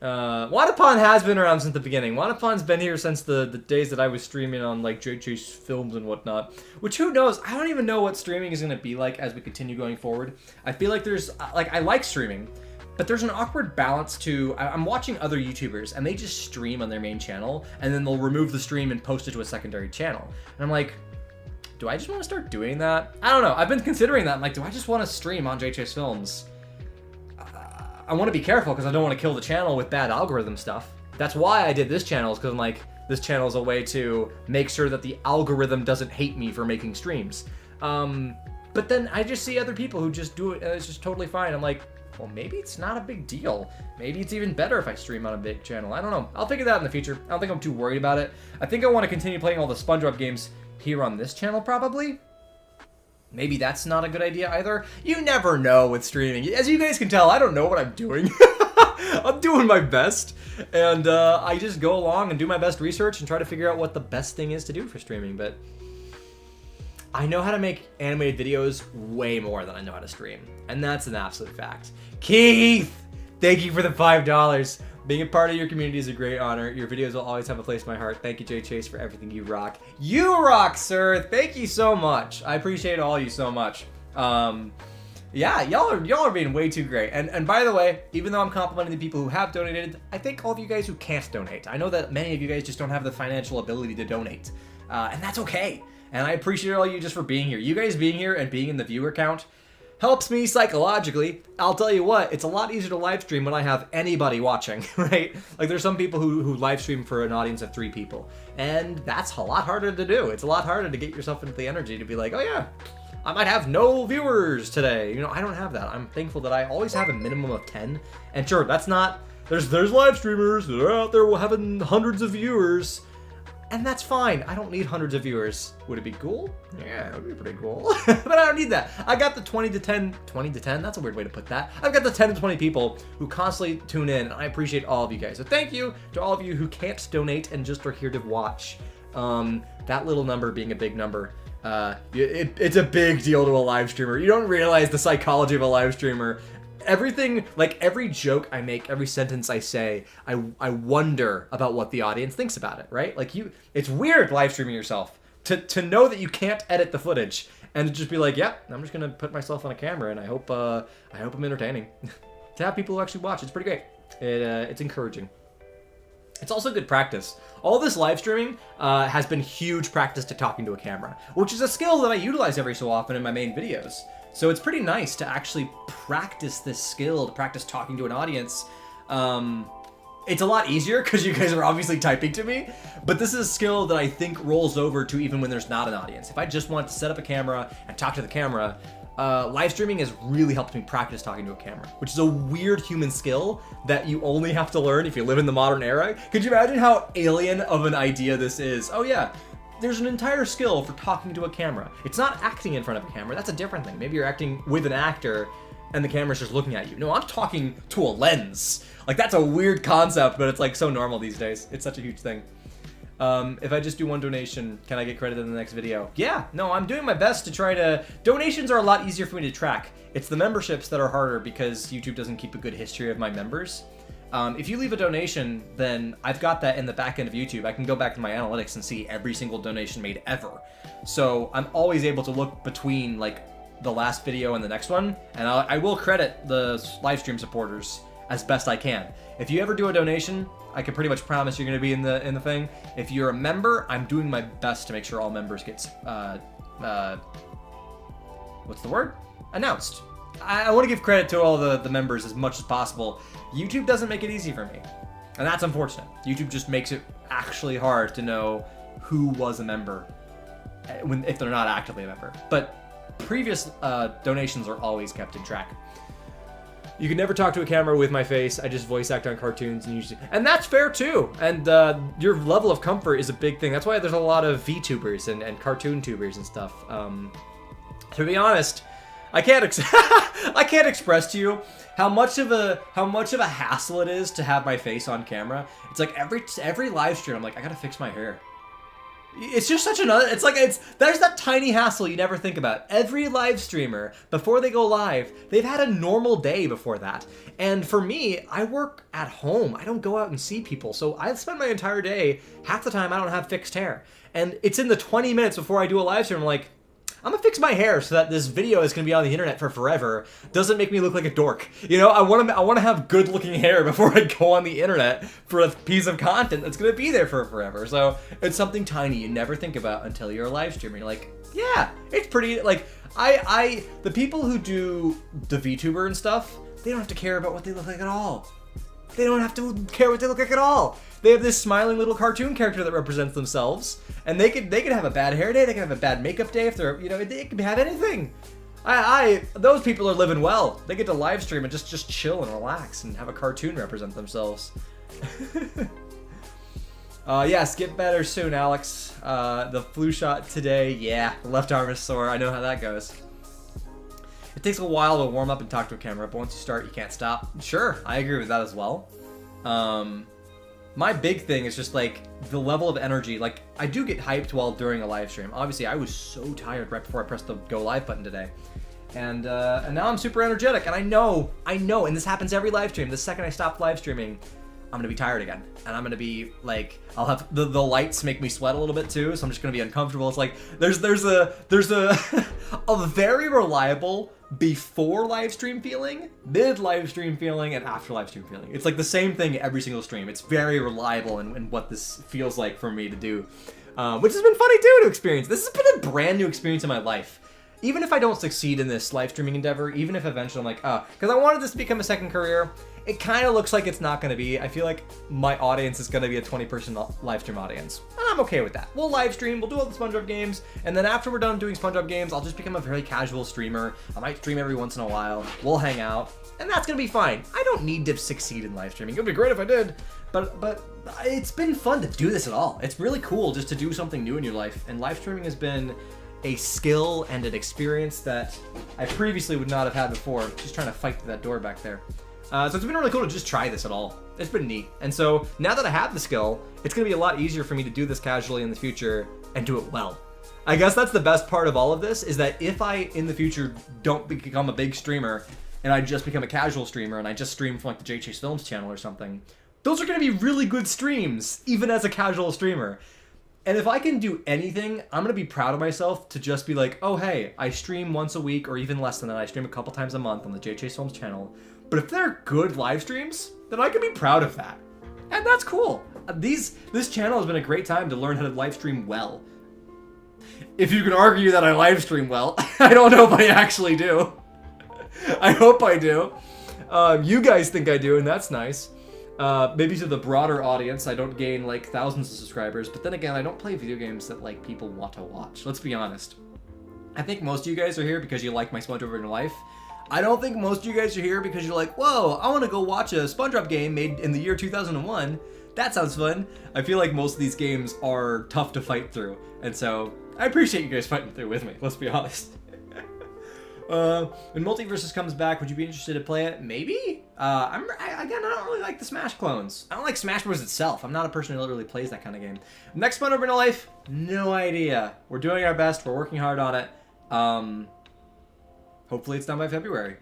Wanapon has been around since the beginning. Wanapon's been here since the days that I was streaming on like JJ's films and whatnot. Which, who knows? I don't even know what streaming is going to be like as we continue going forward. I feel like there's, like, I like streaming, but there's an awkward balance to, I'm watching other YouTubers and they just stream on their main channel and then they'll remove the stream and post it to a secondary channel. And I'm like, do I just want to start doing that? I don't know. I've been considering that. I'm like, do I just want to stream on JJ's films? I want to be careful because I don't want to kill the channel with bad algorithm stuff. That's why I did this channel, is because I'm like, this channel is a way to make sure that the algorithm doesn't hate me for making streams. But then I just see other people who just do it and it's just totally fine. I'm like, well, maybe it's not a big deal. Maybe it's even better if I stream on a big channel. I don't know. I'll figure that out in the future. I don't think I'm too worried about it. I think I want to continue playing all the SpongeBob games here on this channel, probably. Maybe that's not a good idea either. You never know with streaming. As you guys can tell, I don't know what I'm doing. I'm doing my best. And I just go along and do my best research and try to figure out what the best thing is to do for streaming. But I know how to make animated videos way more than I know how to stream. And that's an absolute fact. Keith! Thank you for the $5. Being a part of your community is a great honor. Your videos will always have a place in my heart. Thank you, Jay Chase, for everything you rock. You rock, sir! Thank you so much. I appreciate all you so much. Yeah, y'all are being way too great. And by the way, even though I'm complimenting the people who have donated, I thank all of you guys who can't donate. I know that many of you guys just don't have the financial ability to donate. And that's okay. And I appreciate all you just for being here. You guys being here and being in the viewer count helps me psychologically. I'll tell you what, it's a lot easier to live stream when I have anybody watching, right? Like, there's some people who live stream for an audience of 3 people, and that's a lot harder to do. It's a lot harder to get yourself into the energy to be like, oh yeah, I might have no viewers today. You know, I don't have that. I'm thankful that I always have a minimum of 10, and sure, that's not, there's live streamers that are out there having hundreds of viewers, and that's fine. I don't need hundreds of viewers. Would it be cool? Yeah, it would be pretty cool. But I don't need that. I got the 20 to 10, that's a weird way to put that. I've got the 10 to 20 people who constantly tune in, and I appreciate all of you guys. So thank you to all of you who can't donate and just are here to watch. That little number being a big number, it's a big deal to a live streamer. You don't realize the psychology of a live streamer. Everything, like every joke I make, every sentence I say, I wonder about what the audience thinks about it, right? Like, it's weird live streaming yourself to know that you can't edit the footage and to just be like, yeah, I'm just gonna put myself on a camera and I hope I'm entertaining. To have people who actually watch, it's pretty great. It's encouraging. It's also good practice. All this live streaming has been huge practice to talking to a camera, which is a skill that I utilize every so often in my main videos. So it's pretty nice to actually practice this skill, to practice talking to an audience. It's a lot easier because you guys are obviously typing to me, but this is a skill that I think rolls over to even when there's not an audience. If I just want to set up a camera and talk to the camera, live streaming has really helped me practice talking to a camera, which is a weird human skill that you only have to learn if you live in the modern era. Could you imagine how alien of an idea this is? Oh yeah. There's an entire skill for talking to a camera. It's not acting in front of a camera. That's a different thing. Maybe you're acting with an actor and the camera's just looking at you. No, I'm talking to a lens. Like, that's a weird concept, but it's like so normal these days. It's such a huge thing. If I just do one donation, can I get credit in the next video? Yeah, no, I'm doing my best to try to... Donations are a lot easier for me to track. It's the memberships that are harder because YouTube doesn't keep a good history of my members. If you leave a donation, then I've got that in the back end of YouTube. I can go back to my analytics and see every single donation made ever. So I'm always able to look between like the last video and the next one, and I will credit the live stream supporters as best I can. If you ever do a donation, I can pretty much promise you're going to be in the thing. If you're a member, I'm doing my best to make sure all members get what's the word? Announced. I want to give credit to all the members as much as possible. YouTube doesn't make it easy for me, and that's unfortunate. YouTube just makes it actually hard to know who was a member if they're not actively a member. But previous donations are always kept in track. You can never talk to a camera with my face. I just voice act on cartoons and that's fair too. And your level of comfort is a big thing. That's why there's a lot of VTubers and cartoon tubers and stuff. To be honest, I can't I can't express to you how much of a hassle it is to have my face on camera. It's like every live stream I'm like, I gotta fix my hair. It's just such there's that tiny hassle you never think about. Every live streamer, before they go live, they've had a normal day before that. And for me, I work at home. I don't go out and see people. So I spend my entire day, half the time I don't have fixed hair. And it's in the 20 minutes before I do a live stream, I'm like, I'm gonna fix my hair so that this video is gonna be on the internet for forever. Doesn't make me look like a dork. You know, I wanna have good looking hair before I go on the internet for a piece of content that's gonna be there for forever. So it's something tiny you never think about until you're a live streamer. You're like, yeah, it's pretty, like, the people who do the VTuber and stuff, they don't have to care about what they look like at all. They don't have to care what they look like at all. They have this smiling little cartoon character that represents themselves, and they could have a bad hair day, they can have a bad makeup day if they're, you know, they could have anything. Those people are living well. They get to live stream and just chill and relax and have a cartoon represent themselves. Yes, get better soon, Alex. The flu shot today, yeah, the left arm is sore. I know how that goes. It takes a while to warm up and talk to a camera, but once you start, you can't stop. Sure, I agree with that as well. My big thing is just like the level of energy. Like, I do get hyped while during a live stream. Obviously, I was so tired right before I pressed the go live button today. And now I'm super energetic, and I know, and this happens every live stream. The second I stop live streaming, I'm gonna be tired again, and I'm gonna be like, I'll have the lights make me sweat a little bit too, so I'm just gonna be uncomfortable. It's like there's a a very reliable before live stream feeling, mid live stream feeling, and after live stream feeling. It's like the same thing every single stream. It's very reliable in what this feels like for me to do, which has been funny too to experience. This has been a brand new experience in my life. Even if I don't succeed in this live streaming endeavor, even if eventually I'm like, because I wanted this to become a second career, it kind of looks like it's not going to be. I feel like my audience is going to be a 20-person live stream audience. And I'm okay with that. We'll live stream, we'll do all the SpongeBob games, and then after we're done doing SpongeBob games, I'll just become a very casual streamer. I might stream every once in a while. We'll hang out, and that's going to be fine. I don't need to succeed in live streaming. It would be great if I did, but it's been fun to do this at all. It's really cool just to do something new in your life, and live streaming has been a skill and an experience that I previously would not have had before. I'm just trying to fight through that door back there. So it's been really cool to just try this at all. It's been neat. And so now that I have the skill, it's going to be a lot easier for me to do this casually in the future and do it well. I guess that's the best part of all of this, is that if I, in the future, don't become a big streamer and I just become a casual streamer and I just stream from like the J Chase Films channel or something, those are going to be really good streams, even as a casual streamer. And if I can do anything, I'm going to be proud of myself to just be like, oh, hey, I stream once a week or even less than that. I stream a couple times a month on the J Chase Films channel. But if they're good live streams, then I can be proud of that. And that's cool. This channel has been a great time to learn how to live stream well. If you can argue that I live stream well, I don't know if I actually do. I hope I do. You guys think I do, and that's nice. Maybe to the broader audience, I don't gain like thousands of subscribers, but then again, I don't play video games that like people want to watch. Let's be honest. I think most of you guys are here because you like my SpongeBob in your life. I don't think most of you guys are here because you're like, whoa, I want to go watch a SpongeBob game made in the year 2001. That sounds fun. I feel like most of these games are tough to fight through, and so I appreciate you guys fighting through with me. Let's be honest. When Multiversus comes back, would you be interested to play it? Maybe? I don't really like the Smash clones. I don't like Smash Bros. Itself. I'm not a person who literally plays that kind of game. Next SpongeBob in life? No idea. We're doing our best. We're working hard on it. Hopefully it's done by February.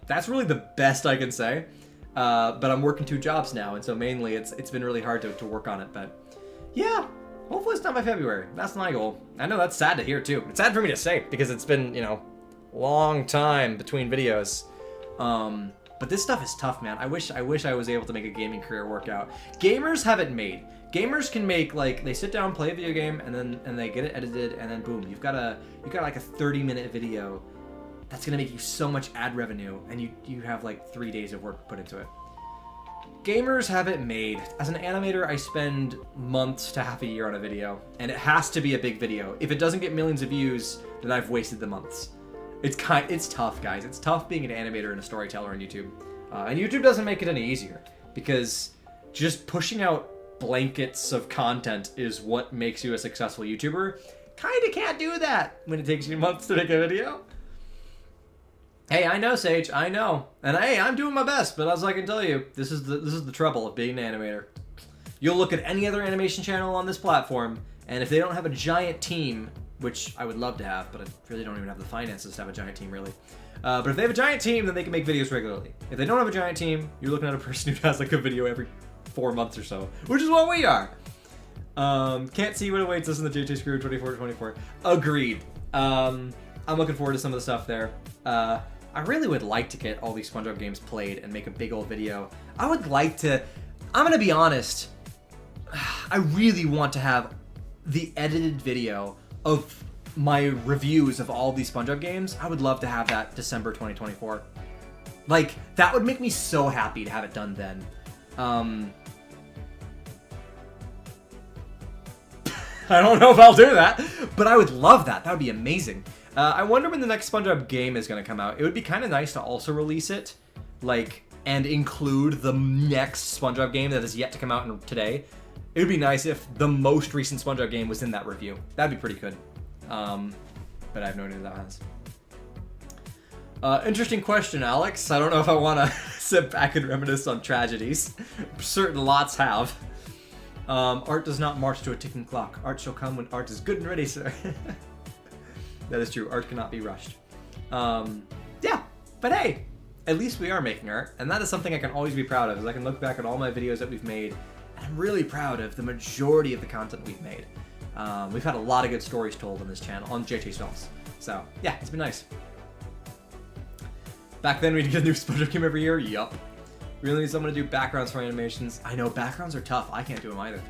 That's really the best I can say. But I'm working 2 jobs now, and so mainly it's been really hard to work on it. But yeah, hopefully it's done by February. That's my goal. I know that's sad to hear too. It's sad for me to say because it's been, you know, long time between videos. But this stuff is tough, man. I wish I was able to make a gaming career work out. Gamers have it made. Gamers can make, like, they sit down, play a video game, and they get it edited, and then boom, you've got like a 30-minute video that's gonna make you so much ad revenue, and you have like 3 days of work put into it. Gamers have it made. As an animator, I spend months to half a year on a video, and it has to be a big video. If it doesn't get millions of views, then I've wasted the months. It's tough, guys. It's tough being an animator and a storyteller on YouTube. And YouTube doesn't make it any easier, because just pushing out blankets of content is what makes you a successful YouTuber. Kinda can't do that when it takes you months to make a video. Hey, I know, Sage, I know. And hey, I'm doing my best, but as I can tell you, this is the trouble of being an animator. You'll look at any other animation channel on this platform, and if they don't have a giant team, which I would love to have, but I really don't even have the finances to have a giant team, really. But if they have a giant team, then they can make videos regularly. If they don't have a giant team, you're looking at a person who has like a video every 4 months or so, which is what we are. Can't see what awaits us in the JJ Screw 24-24. Agreed. I'm looking forward to some of the stuff there. I really would like to get all these SpongeBob games played and make a big old video. I would like to, I'm gonna be honest, I really want to have the edited video of my reviews of all these SpongeBob games. I would love to have that December 2024. Like, that would make me so happy to have it done then. I don't know if I'll do that, but I would love that. That would be amazing. I wonder when the next SpongeBob game is going to come out. It would be kind of nice to also release it, like, and include the next SpongeBob game that is yet to come out today. It would be nice if the most recent SpongeBob game was in that review. That'd be pretty good. But I have no idea what that has. Interesting question, Alex. I don't know if I want to sit back and reminisce on tragedies. Certain lots have. Art does not march to a ticking clock. Art shall come when art is good and ready, sir. That is true. Art cannot be rushed. Yeah, but hey, at least we are making art, and that is something I can always be proud of, is I can look back at all my videos that we've made, and I'm really proud of the majority of the content we've made. We've had a lot of good stories told on this channel, on JT's Films. So, yeah, it's been nice. Back then, we'd get a new SpongeBob game every year. Yup. Really need someone to do backgrounds for animations. I know, backgrounds are tough. I can't do them either.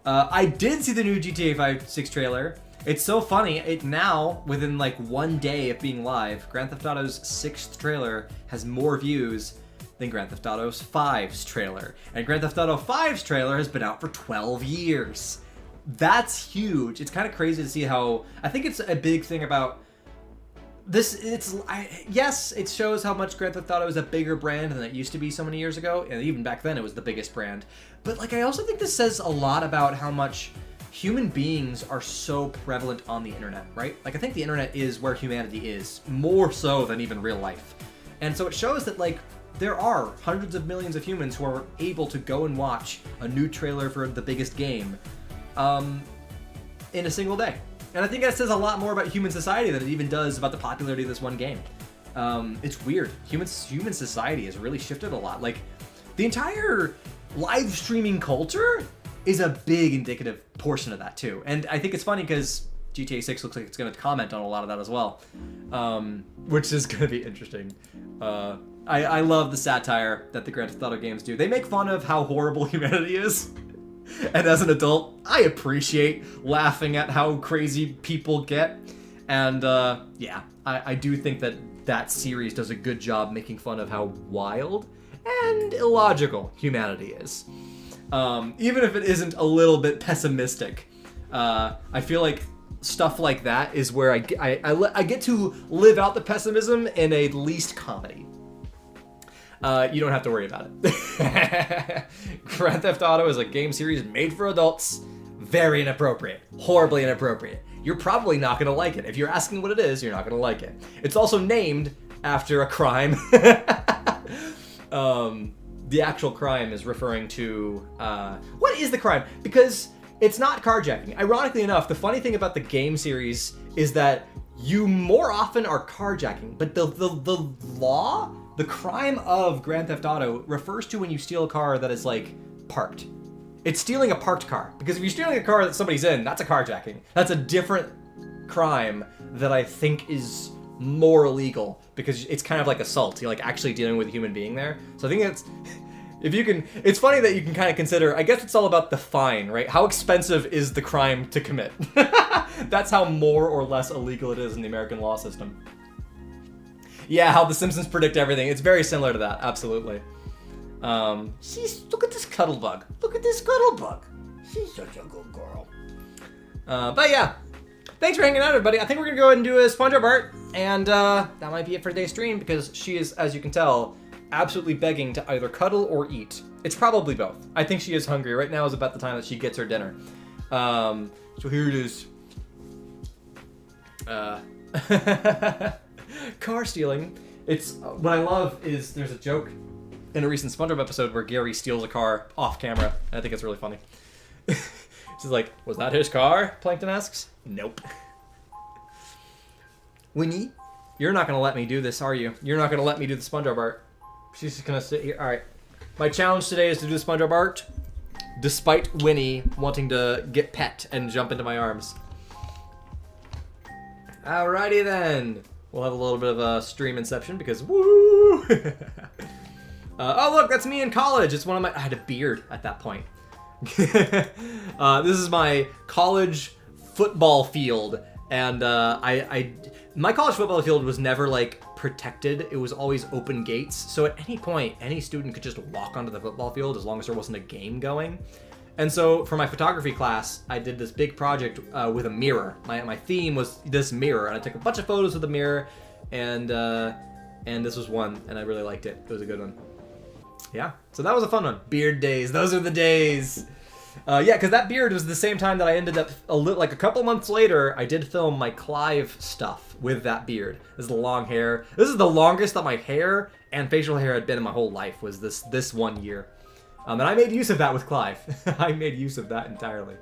I did see the new GTA 6 trailer. It's so funny, it now, within like 1 day of being live, Grand Theft Auto's 6th trailer has more views than Grand Theft Auto 5's trailer. And Grand Theft Auto 5's trailer has been out for 12 years. That's huge. It's kind of crazy to see how, I think it's a big thing about this, yes, it shows how much Grand Theft Auto is a bigger brand than it used to be so many years ago, and even back then it was the biggest brand. But like, I also think this says a lot about how much human beings are so prevalent on the internet, right? Like, I think the internet is where humanity is, more so than even real life. And so it shows that, like, there are hundreds of millions of humans who are able to go and watch a new trailer for the biggest game in a single day. And I think that says a lot more about human society than it even does about the popularity of this one game. It's weird. Human society has really shifted a lot. Like, the entire live streaming culture is a big indicative portion of that too. And I think it's funny because GTA 6 looks like it's going to comment on a lot of that as well, which is going to be interesting. I love the satire that the Grand Theft Auto games do. They make fun of how horrible humanity is. And as an adult, I appreciate laughing at how crazy people get. And yeah, I do think that that series does a good job making fun of how wild and illogical humanity is. Even if it isn't a little bit pessimistic. I feel like stuff like that is where I get to live out the pessimism in a least comedy. You don't have to worry about it. Grand Theft Auto is a game series made for adults. Very inappropriate. Horribly inappropriate. You're probably not going to like it. If you're asking what it is, you're not going to like it. It's also named after a crime. The actual crime is referring to... what is the crime? Because it's not carjacking. Ironically enough, the funny thing about the game series is that you more often are carjacking, but the law, the crime of Grand Theft Auto refers to when you steal a car that is, like, parked. It's stealing a parked car. Because if you're stealing a car that somebody's in, that's a carjacking. That's a different crime that I think is more illegal, because it's kind of like assault. You're like actually dealing with a human being there. So I think it's, if you can, it's funny that you can kind of consider, I guess it's all about the fine, right? How expensive is the crime to commit? That's how more or less illegal it is in the American law system. Yeah, how The Simpsons predict everything. It's very similar to that, absolutely. Look at this Cuddlebug. Look at this Cuddlebug. She's such a good girl. But yeah, thanks for hanging out, everybody. I think we're gonna go ahead and do a SpongeBob art, and that might be it for today's stream because she is, as you can tell, absolutely begging to either cuddle or eat. It's probably both. I think she is hungry. Right now is about the time that she gets her dinner. So here it is. Car stealing. It's what I love is there's a joke in a recent SpongeBob episode where Gary steals a car off camera, and I think it's really funny. She's like, "Was that his car?" Plankton asks. Nope. Winnie, you're not gonna let me do this, are you? You're not gonna let me do the SpongeBob art. She's just gonna sit here. All right. My challenge today is to do the SpongeBob art, despite Winnie wanting to get pet and jump into my arms. Alrighty then. We'll have a little bit of a stream inception because woo! Oh look, that's me in college. It's one of my. I had a beard at that point. This is my college football field, and my college football field was never like protected. It was always open gates, so at any point, any student could just walk onto the football field as long as there wasn't a game going. And so for my photography class, I did this big project with a mirror. My theme was this mirror, and I took a bunch of photos with the mirror, and this was one, and I really liked it. It was a good one. Yeah, so that was a fun one. Beard days, those are the days. Yeah, because that beard was the same time that I ended up, like a couple months later, I did film my Clive stuff with that beard. This is the long hair. This is the longest that my hair and facial hair had been in my whole life, was this 1 year. And I made use of that with Clive. I made use of that entirely.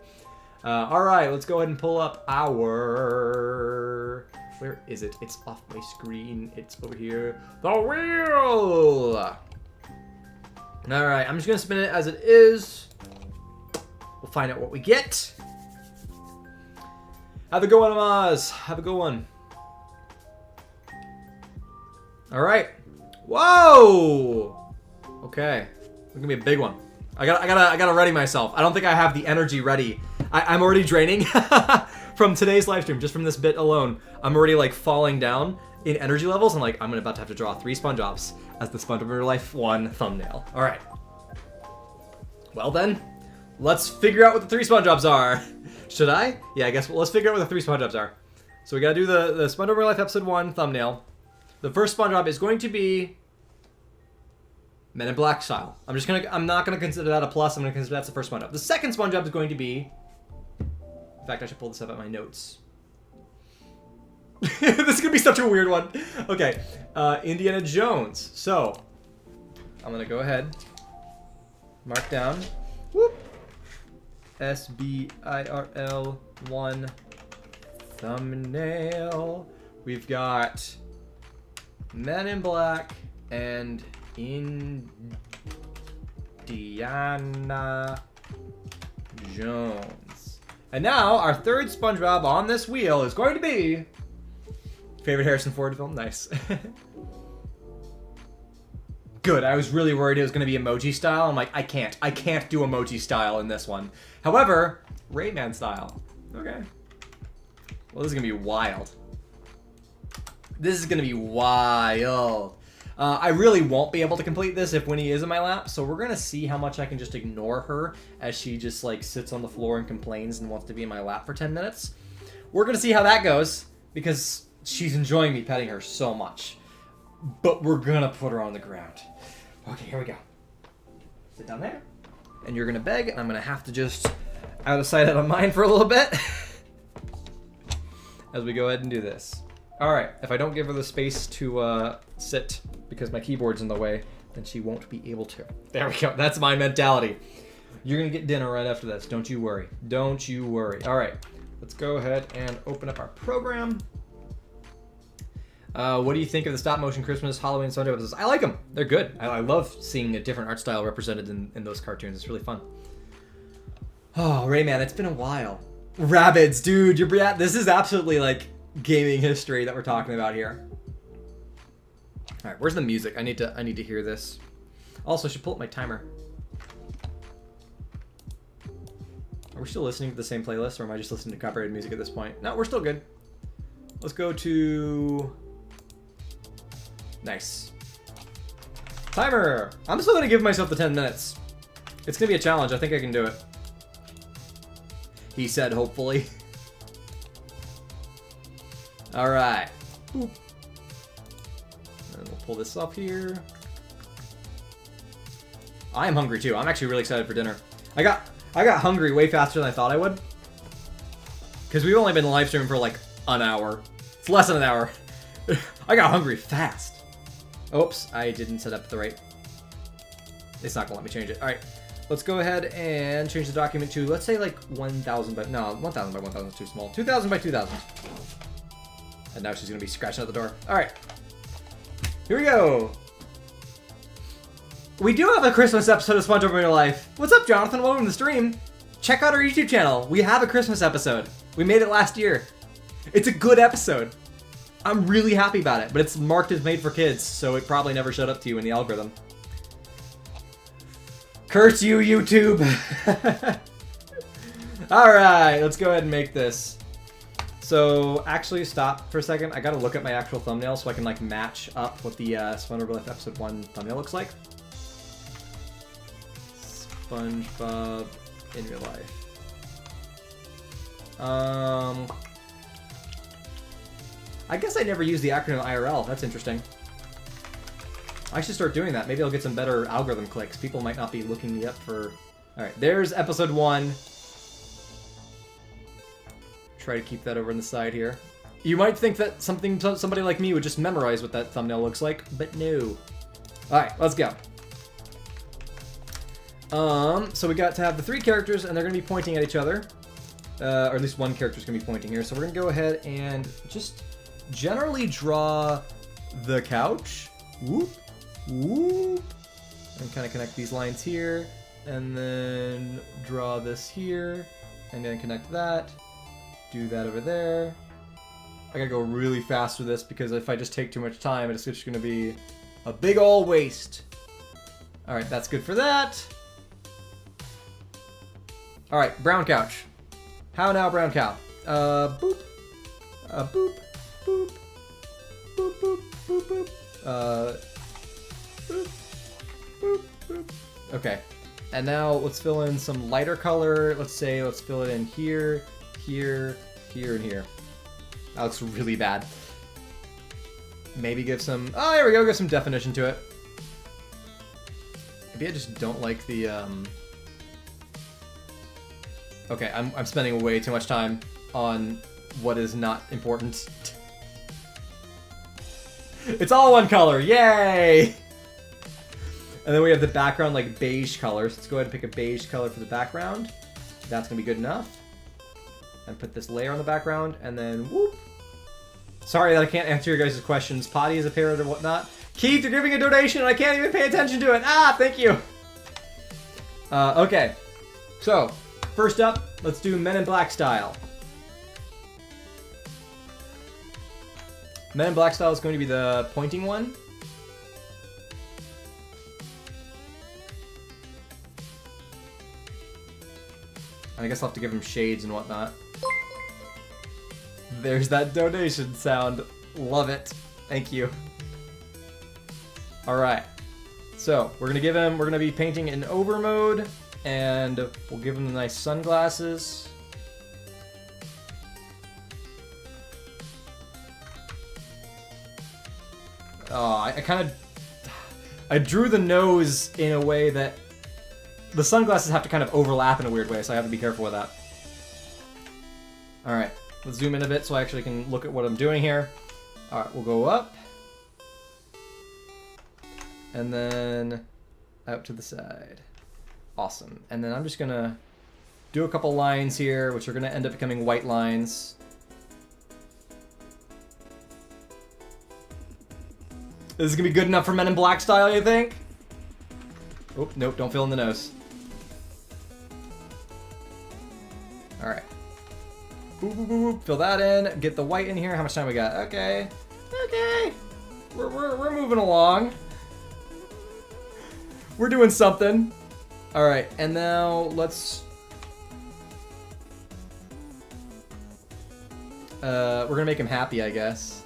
All right, let's go ahead and pull up our... Where is it? It's off my screen. It's over here. The wheel! All right, I'm just gonna spin it as it is. We'll find out what we get. Have a good one, Amaz. Have a good one. All right. Whoa! Okay. It's gonna be a big one. I gotta ready myself. I don't think I have the energy ready. I'm already draining from today's live stream, just from this bit alone. I'm already like falling down in energy levels, and like I'm about to have to draw 3 SpongeBobs as the SpongeBob Real Life 1 thumbnail. All right. Well then, let's figure out what the 3 SpongeBobs are. Should I? Yeah, I guess let's figure out what the 3 SpongeBobs are. So we gotta do the SpongeBob Real Life episode 1 thumbnail. The first SpongeBob is going to be Men in Black style. I'm not gonna consider that a plus. I'm gonna consider that's the first SpongeBob. The second SpongeBob is going to be. In fact, I should pull this up at my notes. This is gonna be such a weird one. Okay, Indiana Jones. So I'm gonna go ahead, mark down. Whoop. SBIRL 1 thumbnail. We've got Men in Black and Indiana Jones. And now our third SpongeBob on this wheel is going to be favorite Harrison Ford film. Nice. Good. I was really worried it was going to be emoji style. I'm like, I can't do emoji style in this one. However, Rayman style. Okay. Well, this is going to be wild. This is going to be wild. I really won't be able to complete this if Winnie is in my lap, so we're going to see how much I can just ignore her as she just like sits on the floor and complains and wants to be in my lap for 10 minutes. We're going to see how that goes because she's enjoying me petting her so much. But we're going to put her on the ground. Okay, here we go. Sit down there. And you're going to beg, and I'm going to have to just out of sight, out of mind for a little bit as we go ahead and do this. All right, if I don't give her the space to sit because my keyboard's in the way, then she won't be able to. There we go. That's my mentality. You're going to get dinner right after this. Don't you worry. Don't you worry. All right, let's go ahead and open up our program. What do you think of the stop-motion Christmas, Halloween, SpongeBob episodes? I like them. They're good. I love seeing a different art style represented in those cartoons. It's really fun. Oh, Rayman, it's been a while. Rabbids, dude. This is absolutely like gaming history that we're talking about here. All right, where's the music? I need to hear this. Also, I should pull up my timer. Are we still listening to the same playlist, or am I just listening to copyrighted music at this point? No, we're still good. Let's go to Nice. Timer! I'm still gonna give myself the 10 minutes. It's gonna be a challenge. I think I can do it. He said, hopefully. Alright. And we'll pull this up here. I am hungry too. I'm actually really excited for dinner. I got hungry way faster than I thought I would. Because we've only been live streaming for like an hour. It's less than an hour. I got hungry fast. Oops, I didn't set up the right... It's not gonna let me change it. Alright, let's go ahead and change the document to, let's say like 1,000 by... No, 1,000 by 1,000 is too small. 2,000 by 2,000. And now she's gonna be scratching at the door. Alright. Here we go. We do have a Christmas episode of SpongeBob in Your Life. What's up, Jonathan? Welcome to the stream. Check out our YouTube channel. We have a Christmas episode. We made it last year. It's a good episode. I'm really happy about it, but it's marked as made for kids, so it probably never showed up to you in the algorithm. Curse you, YouTube! Alright, let's go ahead and make this. So, actually, stop for a second. I gotta look at my actual thumbnail so I can, like, match up what the SpongeBob Life Episode 1 thumbnail looks like. SpongeBob in Real Life. I guess I never used the acronym IRL. That's interesting. I should start doing that. Maybe I'll get some better algorithm clicks. People might not be looking me up for... Alright, there's episode 1. Try to keep that over on the side here. You might think that somebody like me would just memorize what that thumbnail looks like, but no. Alright, let's go. So we got to have the 3 characters, and they're going to be pointing at each other. Or at least one character's going to be pointing here. So we're going to go ahead and just generally draw the couch. Whoop, whoop. And kind of connect these lines here. And then draw this here. And then connect that. Do that over there. I gotta go really fast with this because if I just take too much time, it's just going to be a big ol' waste. Alright, that's good for that. Alright, brown couch. How now, brown cow? Boop. Boop. Boop. Boop, boop, boop, boop. Boop. Boop, boop. Okay. And now let's fill in some lighter color. Let's fill it in here, here, here, and here. That looks really bad. Maybe give some... Oh, there we go. Give some definition to it. Maybe I just don't like the... Okay, I'm spending way too much time on what is not important. It's all one color, yay! And then we have the background like beige colors. Let's go ahead and pick a beige color for the background. That's gonna be good enough. And put this layer on the background, and then whoop. Sorry that I can't answer your guys' questions. Potty is a parrot or whatnot. Keith, you're giving a donation and I can't even pay attention to it. Ah, thank you. Okay, so first up, let's do Men in Black style. Men in Black style is going to be the pointing one. And I guess I'll have to give him shades and whatnot. There's that donation sound. Love it. Thank you. Alright. So, we're gonna be painting in over mode, and we'll give him the nice sunglasses. Oh, I drew the nose in a way that the sunglasses have to kind of overlap in a weird way, so I have to be careful with that. Alright, let's zoom in a bit so I actually can look at what I'm doing here. Alright, we'll go up. And then out to the side. Awesome. And then I'm just gonna do a couple lines here, which are gonna end up becoming white lines. This is gonna be good enough for Men in Black style, you think? Oh, nope, don't fill in the nose. Alright. Boop, boop, boop, boop. Fill that in. Get the white in here. How much time we got? Okay. Okay. We're moving along. We're doing something. Alright, and now let's... we're gonna make him happy, I guess.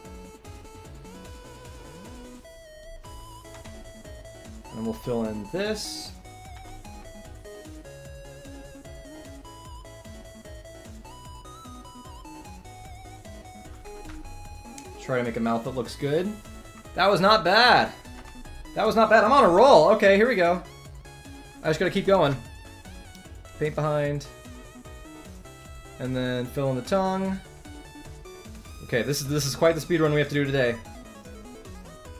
And we'll fill in this. Try to make a mouth that looks good. That was not bad. That was not bad. I'm on a roll. Okay, here we go. I just gotta keep going. Paint behind. And then fill in the tongue. Okay, this is quite the speed run we have to do today.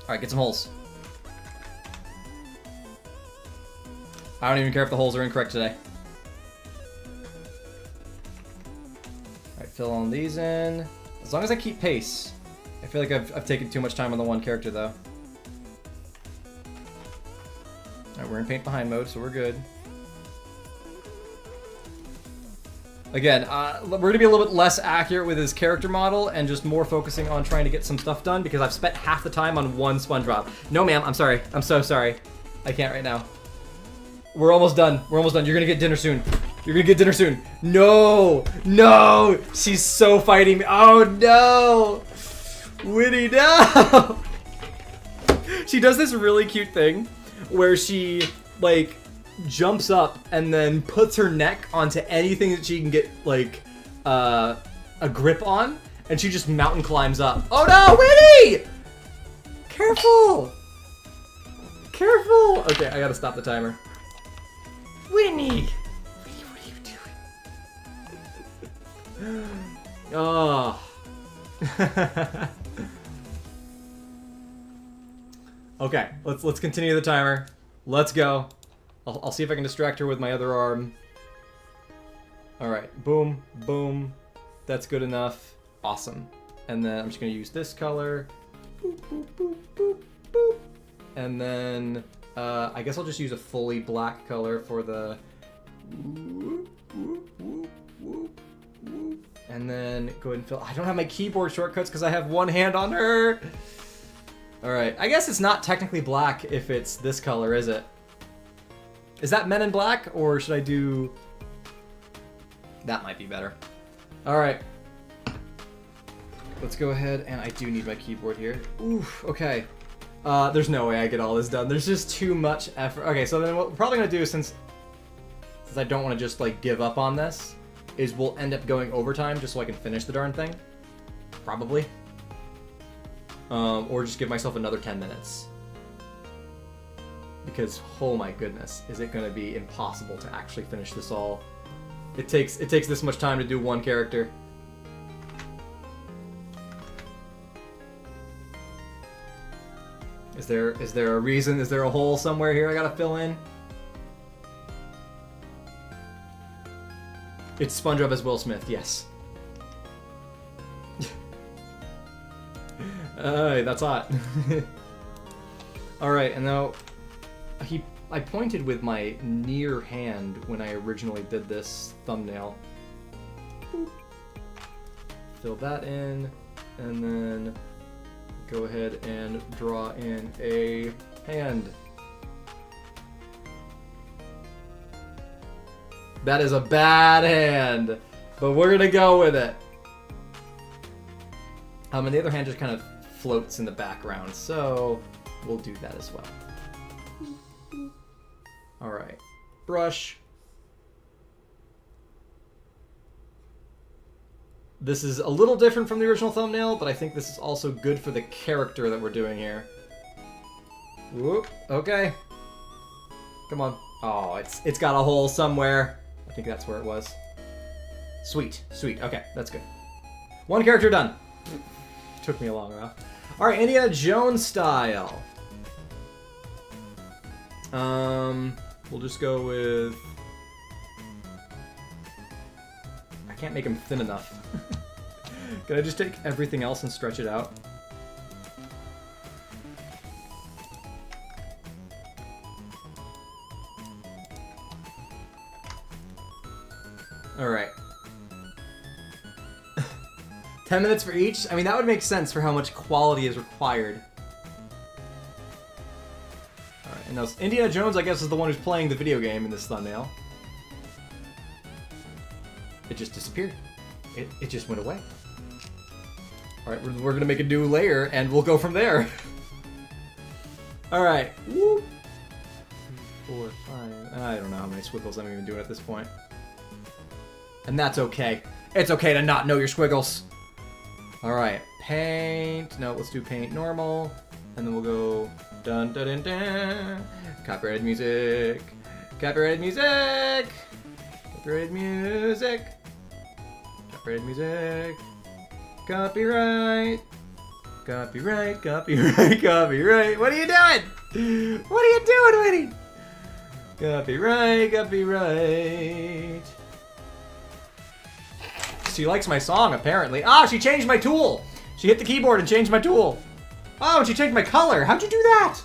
Alright, get some holes. I don't even care if the holes are incorrect today. Alright, fill all these in. As long as I keep pace. I feel like I've taken too much time on the one character, though. Alright, we're in paint behind mode, so we're good. Again, we're going to be a little bit less accurate with his character model and just more focusing on trying to get some stuff done because I've spent half the time on one SpongeBob. No, ma'am, I'm sorry. I'm so sorry. I can't right now. We're almost done. We're almost done. You're going to get dinner soon. You're going to get dinner soon. No! No! She's so fighting me. Oh, no! Winnie, no! She does this really cute thing where she, like, jumps up and then puts her neck onto anything that she can get, like, a grip on, and she just mountain climbs up. Oh no, Winnie! Careful! Careful! Okay, I gotta stop the timer. Winnie! What are you doing? Oh. Okay, let's continue the timer. Let's go. I'll see if I can distract her with my other arm. Alright, boom, boom. That's good enough. Awesome. And then I'm just going to use this color. Boop, boop, boop, boop, boop. And then I guess I'll just use a fully black color for the... Whoop, whoop, whoop, whoop, whoop. And then go ahead and fill... I don't have my keyboard shortcuts because I have one hand on her. Alright, I guess it's not technically black if it's this color, is it? Is that Men in Black, or should I do... That might be better. Alright. Let's go ahead, and I do need my keyboard here. Oof, okay. There's no way I get all this done. There's just too much effort. Okay, so then what we're probably going to do, since I don't want to just, like, give up on this, is we'll end up going overtime just so I can finish the darn thing. Probably. Or just give myself another 10 minutes. Because, oh my goodness, is it going to be impossible to actually finish this all. It takes this much time to do one character. Is there a reason? Is there a hole somewhere here I gotta fill in? It's SpongeBob as Will Smith, yes. That's hot. Alright, and now... I pointed with my near hand when I originally did this thumbnail. Boop. Fill that in, and then go ahead and draw in a hand. That is a bad hand, but we're gonna go with it. And the other hand just kind of floats in the background, so we'll do that as well. Alright, brush. This is a little different from the original thumbnail, but I think this is also good for the character that we're doing here. Whoop, okay. Come on. Oh, it's got a hole somewhere. I think that's where it was. Sweet, sweet, okay, that's good. One character done. Took me a long while. Alright, Indiana Jones style. We'll just go with... I can't make him thin enough. Can I just take everything else and stretch it out? Alright. 10 minutes for each? I mean, that would make sense for how much quality is required. And now, Indiana Jones, I guess, is the one who's playing the video game in this thumbnail. It just disappeared. It just went away. Alright, we're gonna make a new layer, and we'll go from there. Alright. Woo. 4, 5. I don't know how many squiggles I'm even doing at this point. And that's okay. It's okay to not know your squiggles. Alright, paint. No, let's do paint normal. And then we'll go dun dun dun dun. Copyrighted music. Copyrighted music. Copyrighted music. Copyrighted music. Copyright. Copyright, copyright, copyright. What are you doing? What are you doing, Winnie? Copyright, copyright. She likes my song, apparently. Ah, she changed my tool. She hit the keyboard and changed my tool. Oh, and she changed my color. How'd you do that?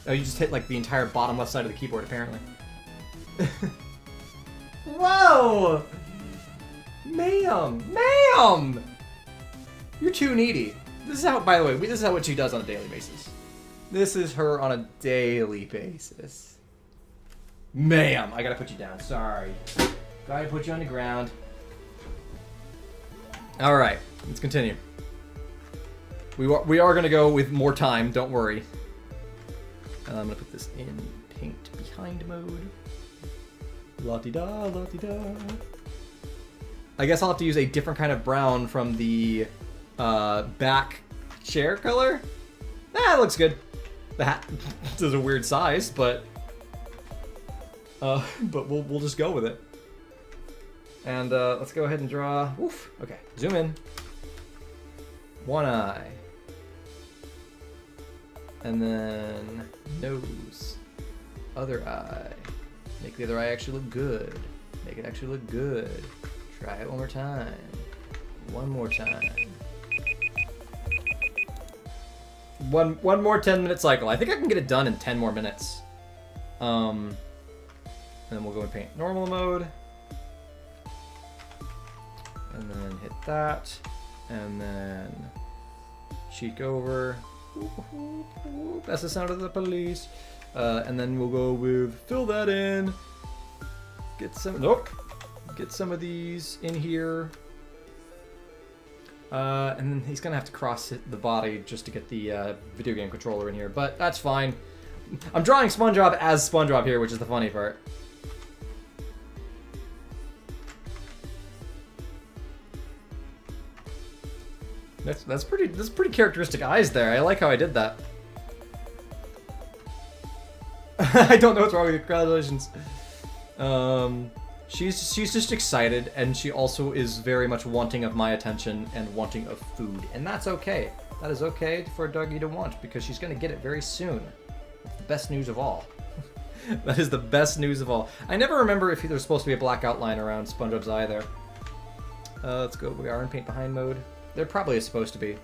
Oh, you just hit like the entire bottom left side of the keyboard, apparently. Whoa! Ma'am! Ma'am! You're too needy. This is how, by the way, this is how what she does on a daily basis. This is her on a daily basis. Ma'am, I gotta put you down. Sorry. Gotta put you on the ground. Alright, let's continue. We are gonna go with more time, don't worry. I'm gonna put this in paint behind mode. La-di-da, la-di-da. I guess I'll have to use a different kind of brown from the back chair color. That looks good. The hat is a weird size, but we'll just go with it. And let's go ahead and draw. Oof. Okay, zoom in. One eye. And then nose. Other eye. Make the other eye actually look good. Make it actually look good. Try it one more time. One more time. One more 10-minute cycle. I think I can get it done in 10 more minutes. And then we'll go and paint normal mode. And then hit that. And then cheek over. That's the sound of the police. And then we'll go with fill that in. Get some. Nope. Get some of these in here. And then he's gonna have to cross the body just to get the video game controller in here, but that's fine. I'm drawing SpongeBob as SpongeBob here, which is the funny part. That's pretty characteristic eyes there. I like how I did that. I don't know what's wrong with you. Congratulations. She's just excited, and she also is very much wanting of my attention and wanting of food, and that's okay. That is okay for a doggy to want, because she's gonna get it very soon. It's the best news of all. That is the best news of all. I never remember if there's supposed to be a black outline around SpongeBob's eye there. Let's go. We are in paint behind mode. There probably is supposed to be.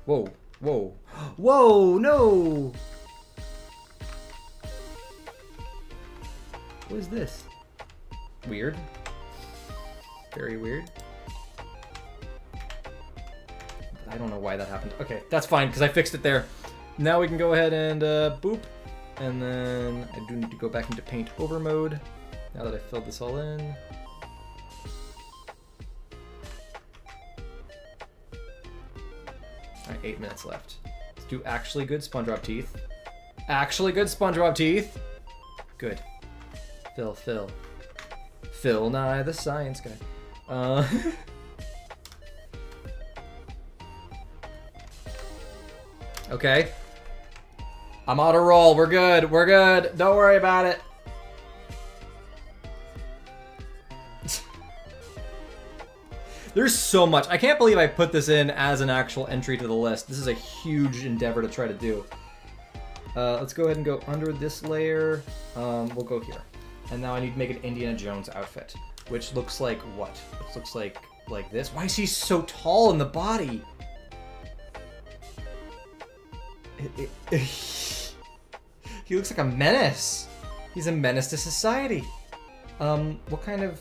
Whoa, whoa, whoa! No. What is this? Weird. Very weird. I don't know why that happened. Okay, that's fine, because I fixed it there. Now we can go ahead and boop. And then I do need to go back into paint over mode. Now that I filled this all in. Alright, 8 minutes left. Let's do actually good SpongeBob teeth. Actually good SpongeBob teeth. Good. Fill, fill. Phil Nye the Science Guy. Okay. I'm on a roll. We're good. We're good. Don't worry about it. There's so much. I can't believe I put this in as an actual entry to the list. This is a huge endeavor to try to do. Let's go ahead and go under this layer. We'll go here. And now I need to make an Indiana Jones outfit, which looks like what? It looks like this. Why is he so tall in the body? He looks like a menace. He's a menace to society. What kind of...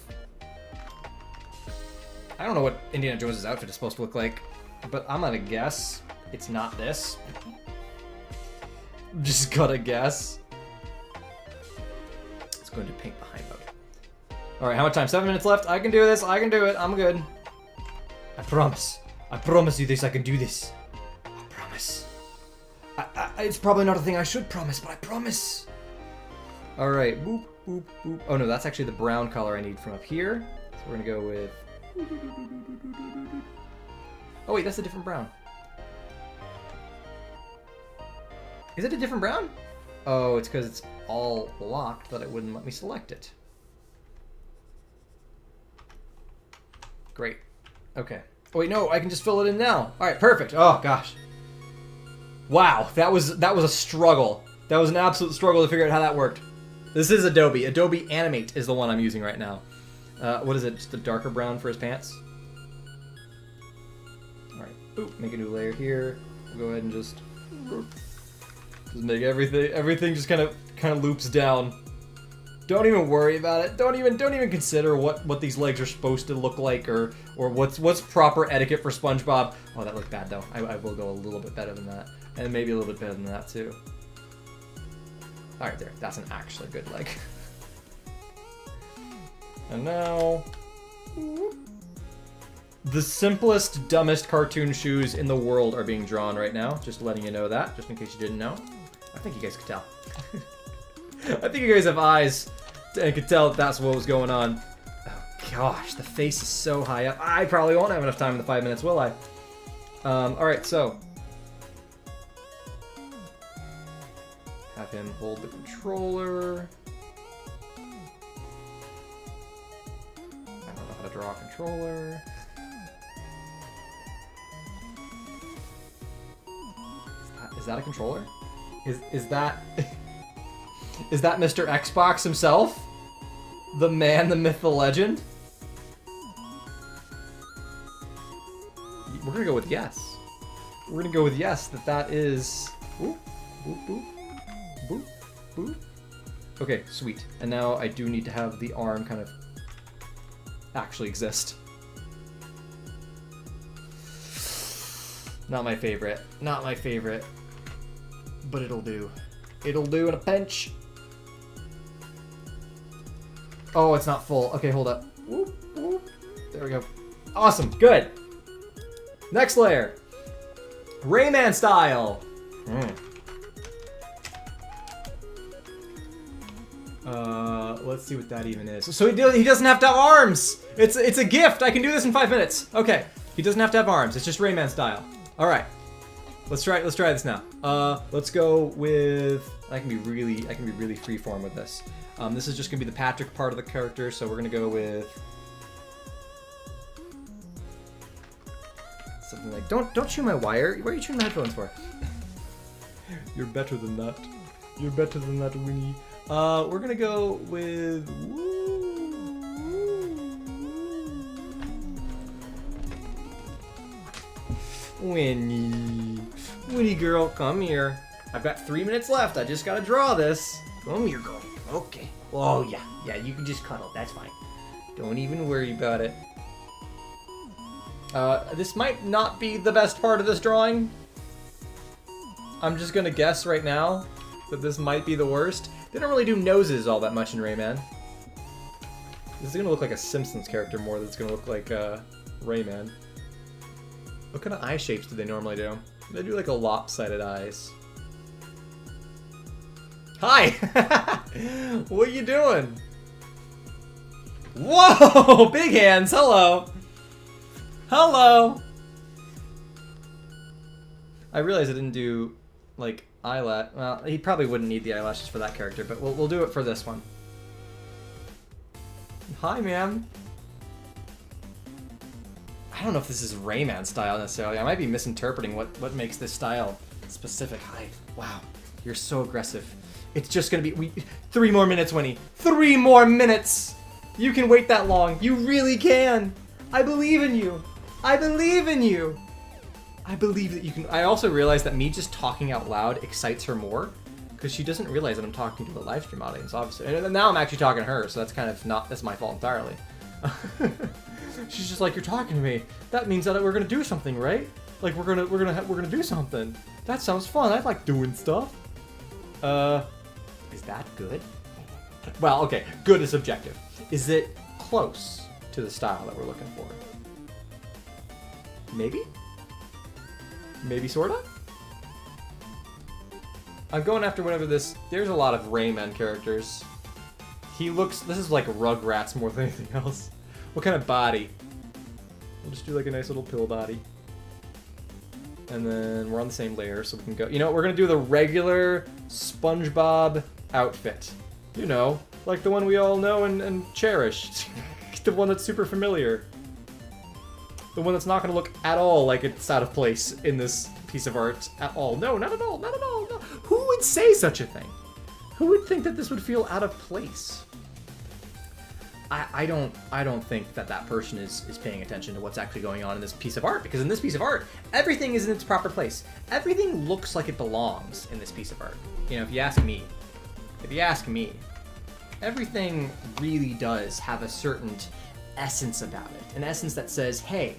I don't know what Indiana Jones' outfit is supposed to look like, but I'm gonna guess it's not this. Just gotta guess. Let's go into paint behind mode. Alright, how much time? 7 minutes left. I can do this. I can do it. I'm good. I promise. I promise you this. I can do this. I promise. It's probably not a thing I should promise, but I promise. All right, boop, boop, boop. Oh no, that's actually the brown color I need from up here. So we're gonna go with... Oh wait, that's a different brown. Is it a different brown? Oh, it's because it's all locked that it wouldn't let me select it. Great. Okay. Oh wait, no, I can just fill it in now. All right, perfect. Oh gosh. Wow, that was a struggle. That was an absolute struggle to figure out how that worked. This is Adobe. Adobe Animate is the one I'm using right now. What is it? Just a darker brown for his pants? All right. Boop. Make a new layer here. We'll go ahead and just make everything just kind of loops down. Don't even worry about it. Don't even consider what these legs are supposed to look like or what's proper etiquette for SpongeBob. Oh, that looked bad though. I will go a little bit better than that, and maybe a little bit better than that too. All right, there. That's an actually good leg. And now, the simplest, dumbest cartoon shoes in the world are being drawn right now. Just letting you know that, just in case you didn't know. I think you guys could tell. I think you guys have eyes and could tell that's what was going on. Oh gosh, the face is so high up. I probably won't have enough time in the 5 minutes, will I? All right, so have him hold the controller. I don't know how to draw a controller. Is that a controller? Is that is that Mr. Xbox himself? The man, the myth, the legend? We're gonna go with yes. We're gonna go with yes, that is... Boop, boop, boop, boop, boop. Okay, sweet. And now I do need to have the arm kind of actually exist. Not my favorite. Not my favorite. But it'll do. It'll do in a pinch. Oh, it's not full. Okay, hold up. Whoop, whoop. There we go. Awesome. Good. Next layer. Rayman style. Let's see what that even is. So he doesn't have to have arms. It's a gift. I can do this in 5 minutes. Okay. He doesn't have to have arms. It's just Rayman style. All right. Let's try this now. Let's go with... I can be really freeform with this. This is just gonna be the Patrick part of the character, so we're gonna go with something like... Don't chew my wire. What are you chewing my headphones for? You're better than that. You're better than that, Winnie. We're gonna go with... Winnie girl, come here. I've got 3 minutes left. I just gotta draw this. Come here, girl. Okay. Oh, yeah, you can just cuddle. That's fine. Don't even worry about it. This might not be the best part of this drawing. I'm just gonna guess right now that this might be the worst. They don't really do noses all that much in Rayman. This is gonna look like a Simpsons character more than it's gonna look like Rayman. What kind of eye shapes do they normally do? They do like a lopsided eyes. Hi! What are you doing? Whoa! Big hands! Hello! Hello! I realized I didn't do, like, eyelash. Well, he probably wouldn't need the eyelashes for that character, but we'll do it for this one. Hi, ma'am. I don't know if this is Rayman style necessarily. I might be misinterpreting what makes this style specific. Hi. Wow. You're so aggressive. It's just gonna be 3 more minutes, Winnie. 3 more minutes! You can wait that long. You really can. I believe in you. I believe in you. I believe that you can. I also realized that me just talking out loud excites her more because she doesn't realize that I'm talking to a live stream audience, obviously. And now I'm actually talking to her, so that's kind of that's my fault entirely. She's just like, you're talking to me. That means that we're gonna do something, right? Like we're gonna do something. That sounds fun. I like doing stuff. Is that good? Well, okay, good is subjective. Is it close to the style that we're looking for? Maybe? Maybe sorta? I'm going after whatever this... There's a lot of Rayman characters. He looks... This is like Rugrats more than anything else. What kind of body? We'll just do like a nice little pill body. And then we're on the same layer, so we can go... You know what? We're going to do the regular SpongeBob outfit. You know, like the one we all know and cherish. The one that's super familiar. The one that's not going to look at all like it's out of place in this piece of art at all. No, not at all, not at all. No. Who would say such a thing? Who would think that this would feel out of place? I don't think that person is paying attention to what's actually going on in this piece of art, because in this piece of art, everything is in its proper place. Everything looks like it belongs in this piece of art. You know, if you ask me, everything really does have a certain essence about it. An essence that says, hey,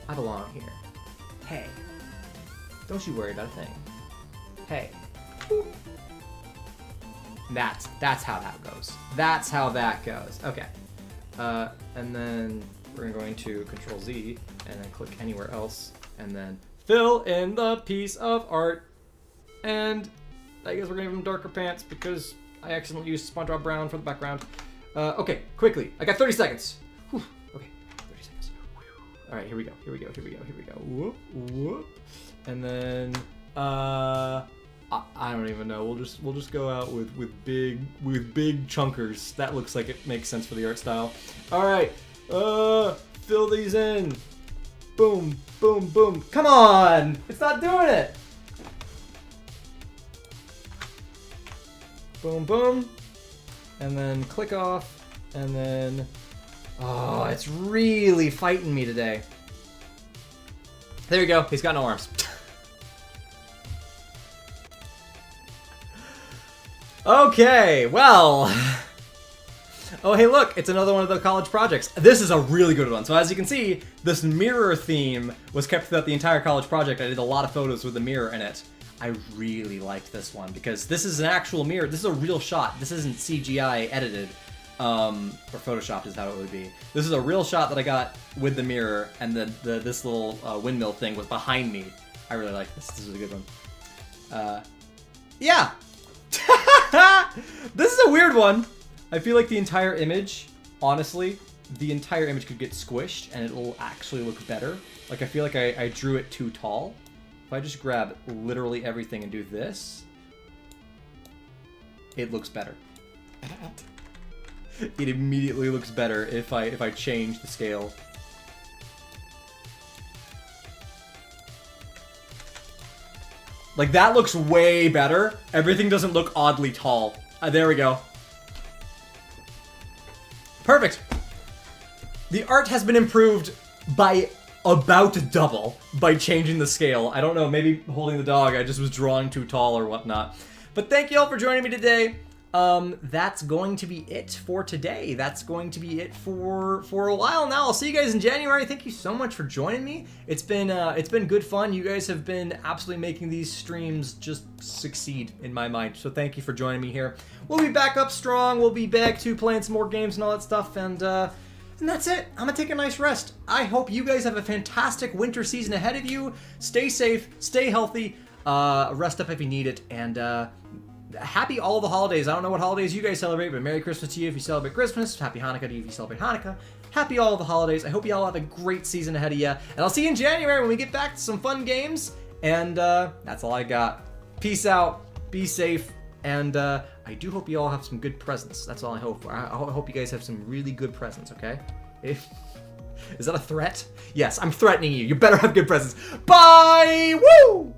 I belong here. Hey, don't you worry about a thing. Hey. That's how that goes. That's how that goes. Okay. And then we're going to Control Z and then click anywhere else and then fill in the piece of art. And I guess we're gonna give him darker pants because I accidentally used SpongeBob Brown for the background. Okay, quickly. I got 30 seconds. Whew. Okay, 30 seconds. All right, here we go. Here we go. Here we go. Here we go. Whoop, whoop. And then I don't even know. We'll just go out with big chunkers. That looks like it makes sense for the art style. All right, fill these in. Boom, boom, boom. Come on, it's not doing it. Boom, boom, and then click off, and then oh, it's really fighting me today. There you go. He's got no arms. Okay, well. Oh, hey, look, it's another one of the college projects. This is a really good one. So as you can see, this mirror theme was kept throughout the entire college project. I did a lot of photos with the mirror in it. I really liked this one because this is an actual mirror. This is a real shot. This isn't CGI edited, or photoshopped is how it would be. This is a real shot that I got with the mirror, and this little windmill thing was behind me. I really like this. This is a good one. Yeah. This is a weird one. I feel like the entire image, honestly, the entire image could get squished and it will actually look better. Like I feel like I drew it too tall. If I just grab literally everything and do this, it looks better. It immediately looks better if I change the scale. Like, that looks way better. Everything doesn't look oddly tall. There we go. Perfect. The art has been improved by about double by changing the scale. I don't know, maybe holding the dog, I just was drawing too tall or whatnot. But thank you all for joining me today. That's going to be it for today. That's going to be it for a while now. I'll see you guys in January. Thank you so much for joining me. It's been good fun. You guys have been absolutely making these streams just succeed in my mind. So thank you for joining me here. We'll be back up strong. We'll be back to playing some more games and all that stuff. And that's it. I'm gonna take a nice rest. I hope you guys have a fantastic winter season ahead of you. Stay safe, stay healthy, rest up if you need it, and happy all the holidays. I don't know what holidays you guys celebrate, but Merry Christmas to you if you celebrate Christmas. Happy Hanukkah to you if you celebrate Hanukkah. Happy all the holidays. I hope you all have a great season ahead of you. And I'll see you in January when we get back to some fun games. And that's all I got. Peace out. Be safe. And I do hope you all have some good presents. That's all I hope for. I hope you guys have some really good presents, okay? Is that a threat? Yes, I'm threatening you. You better have good presents. Bye! Woo!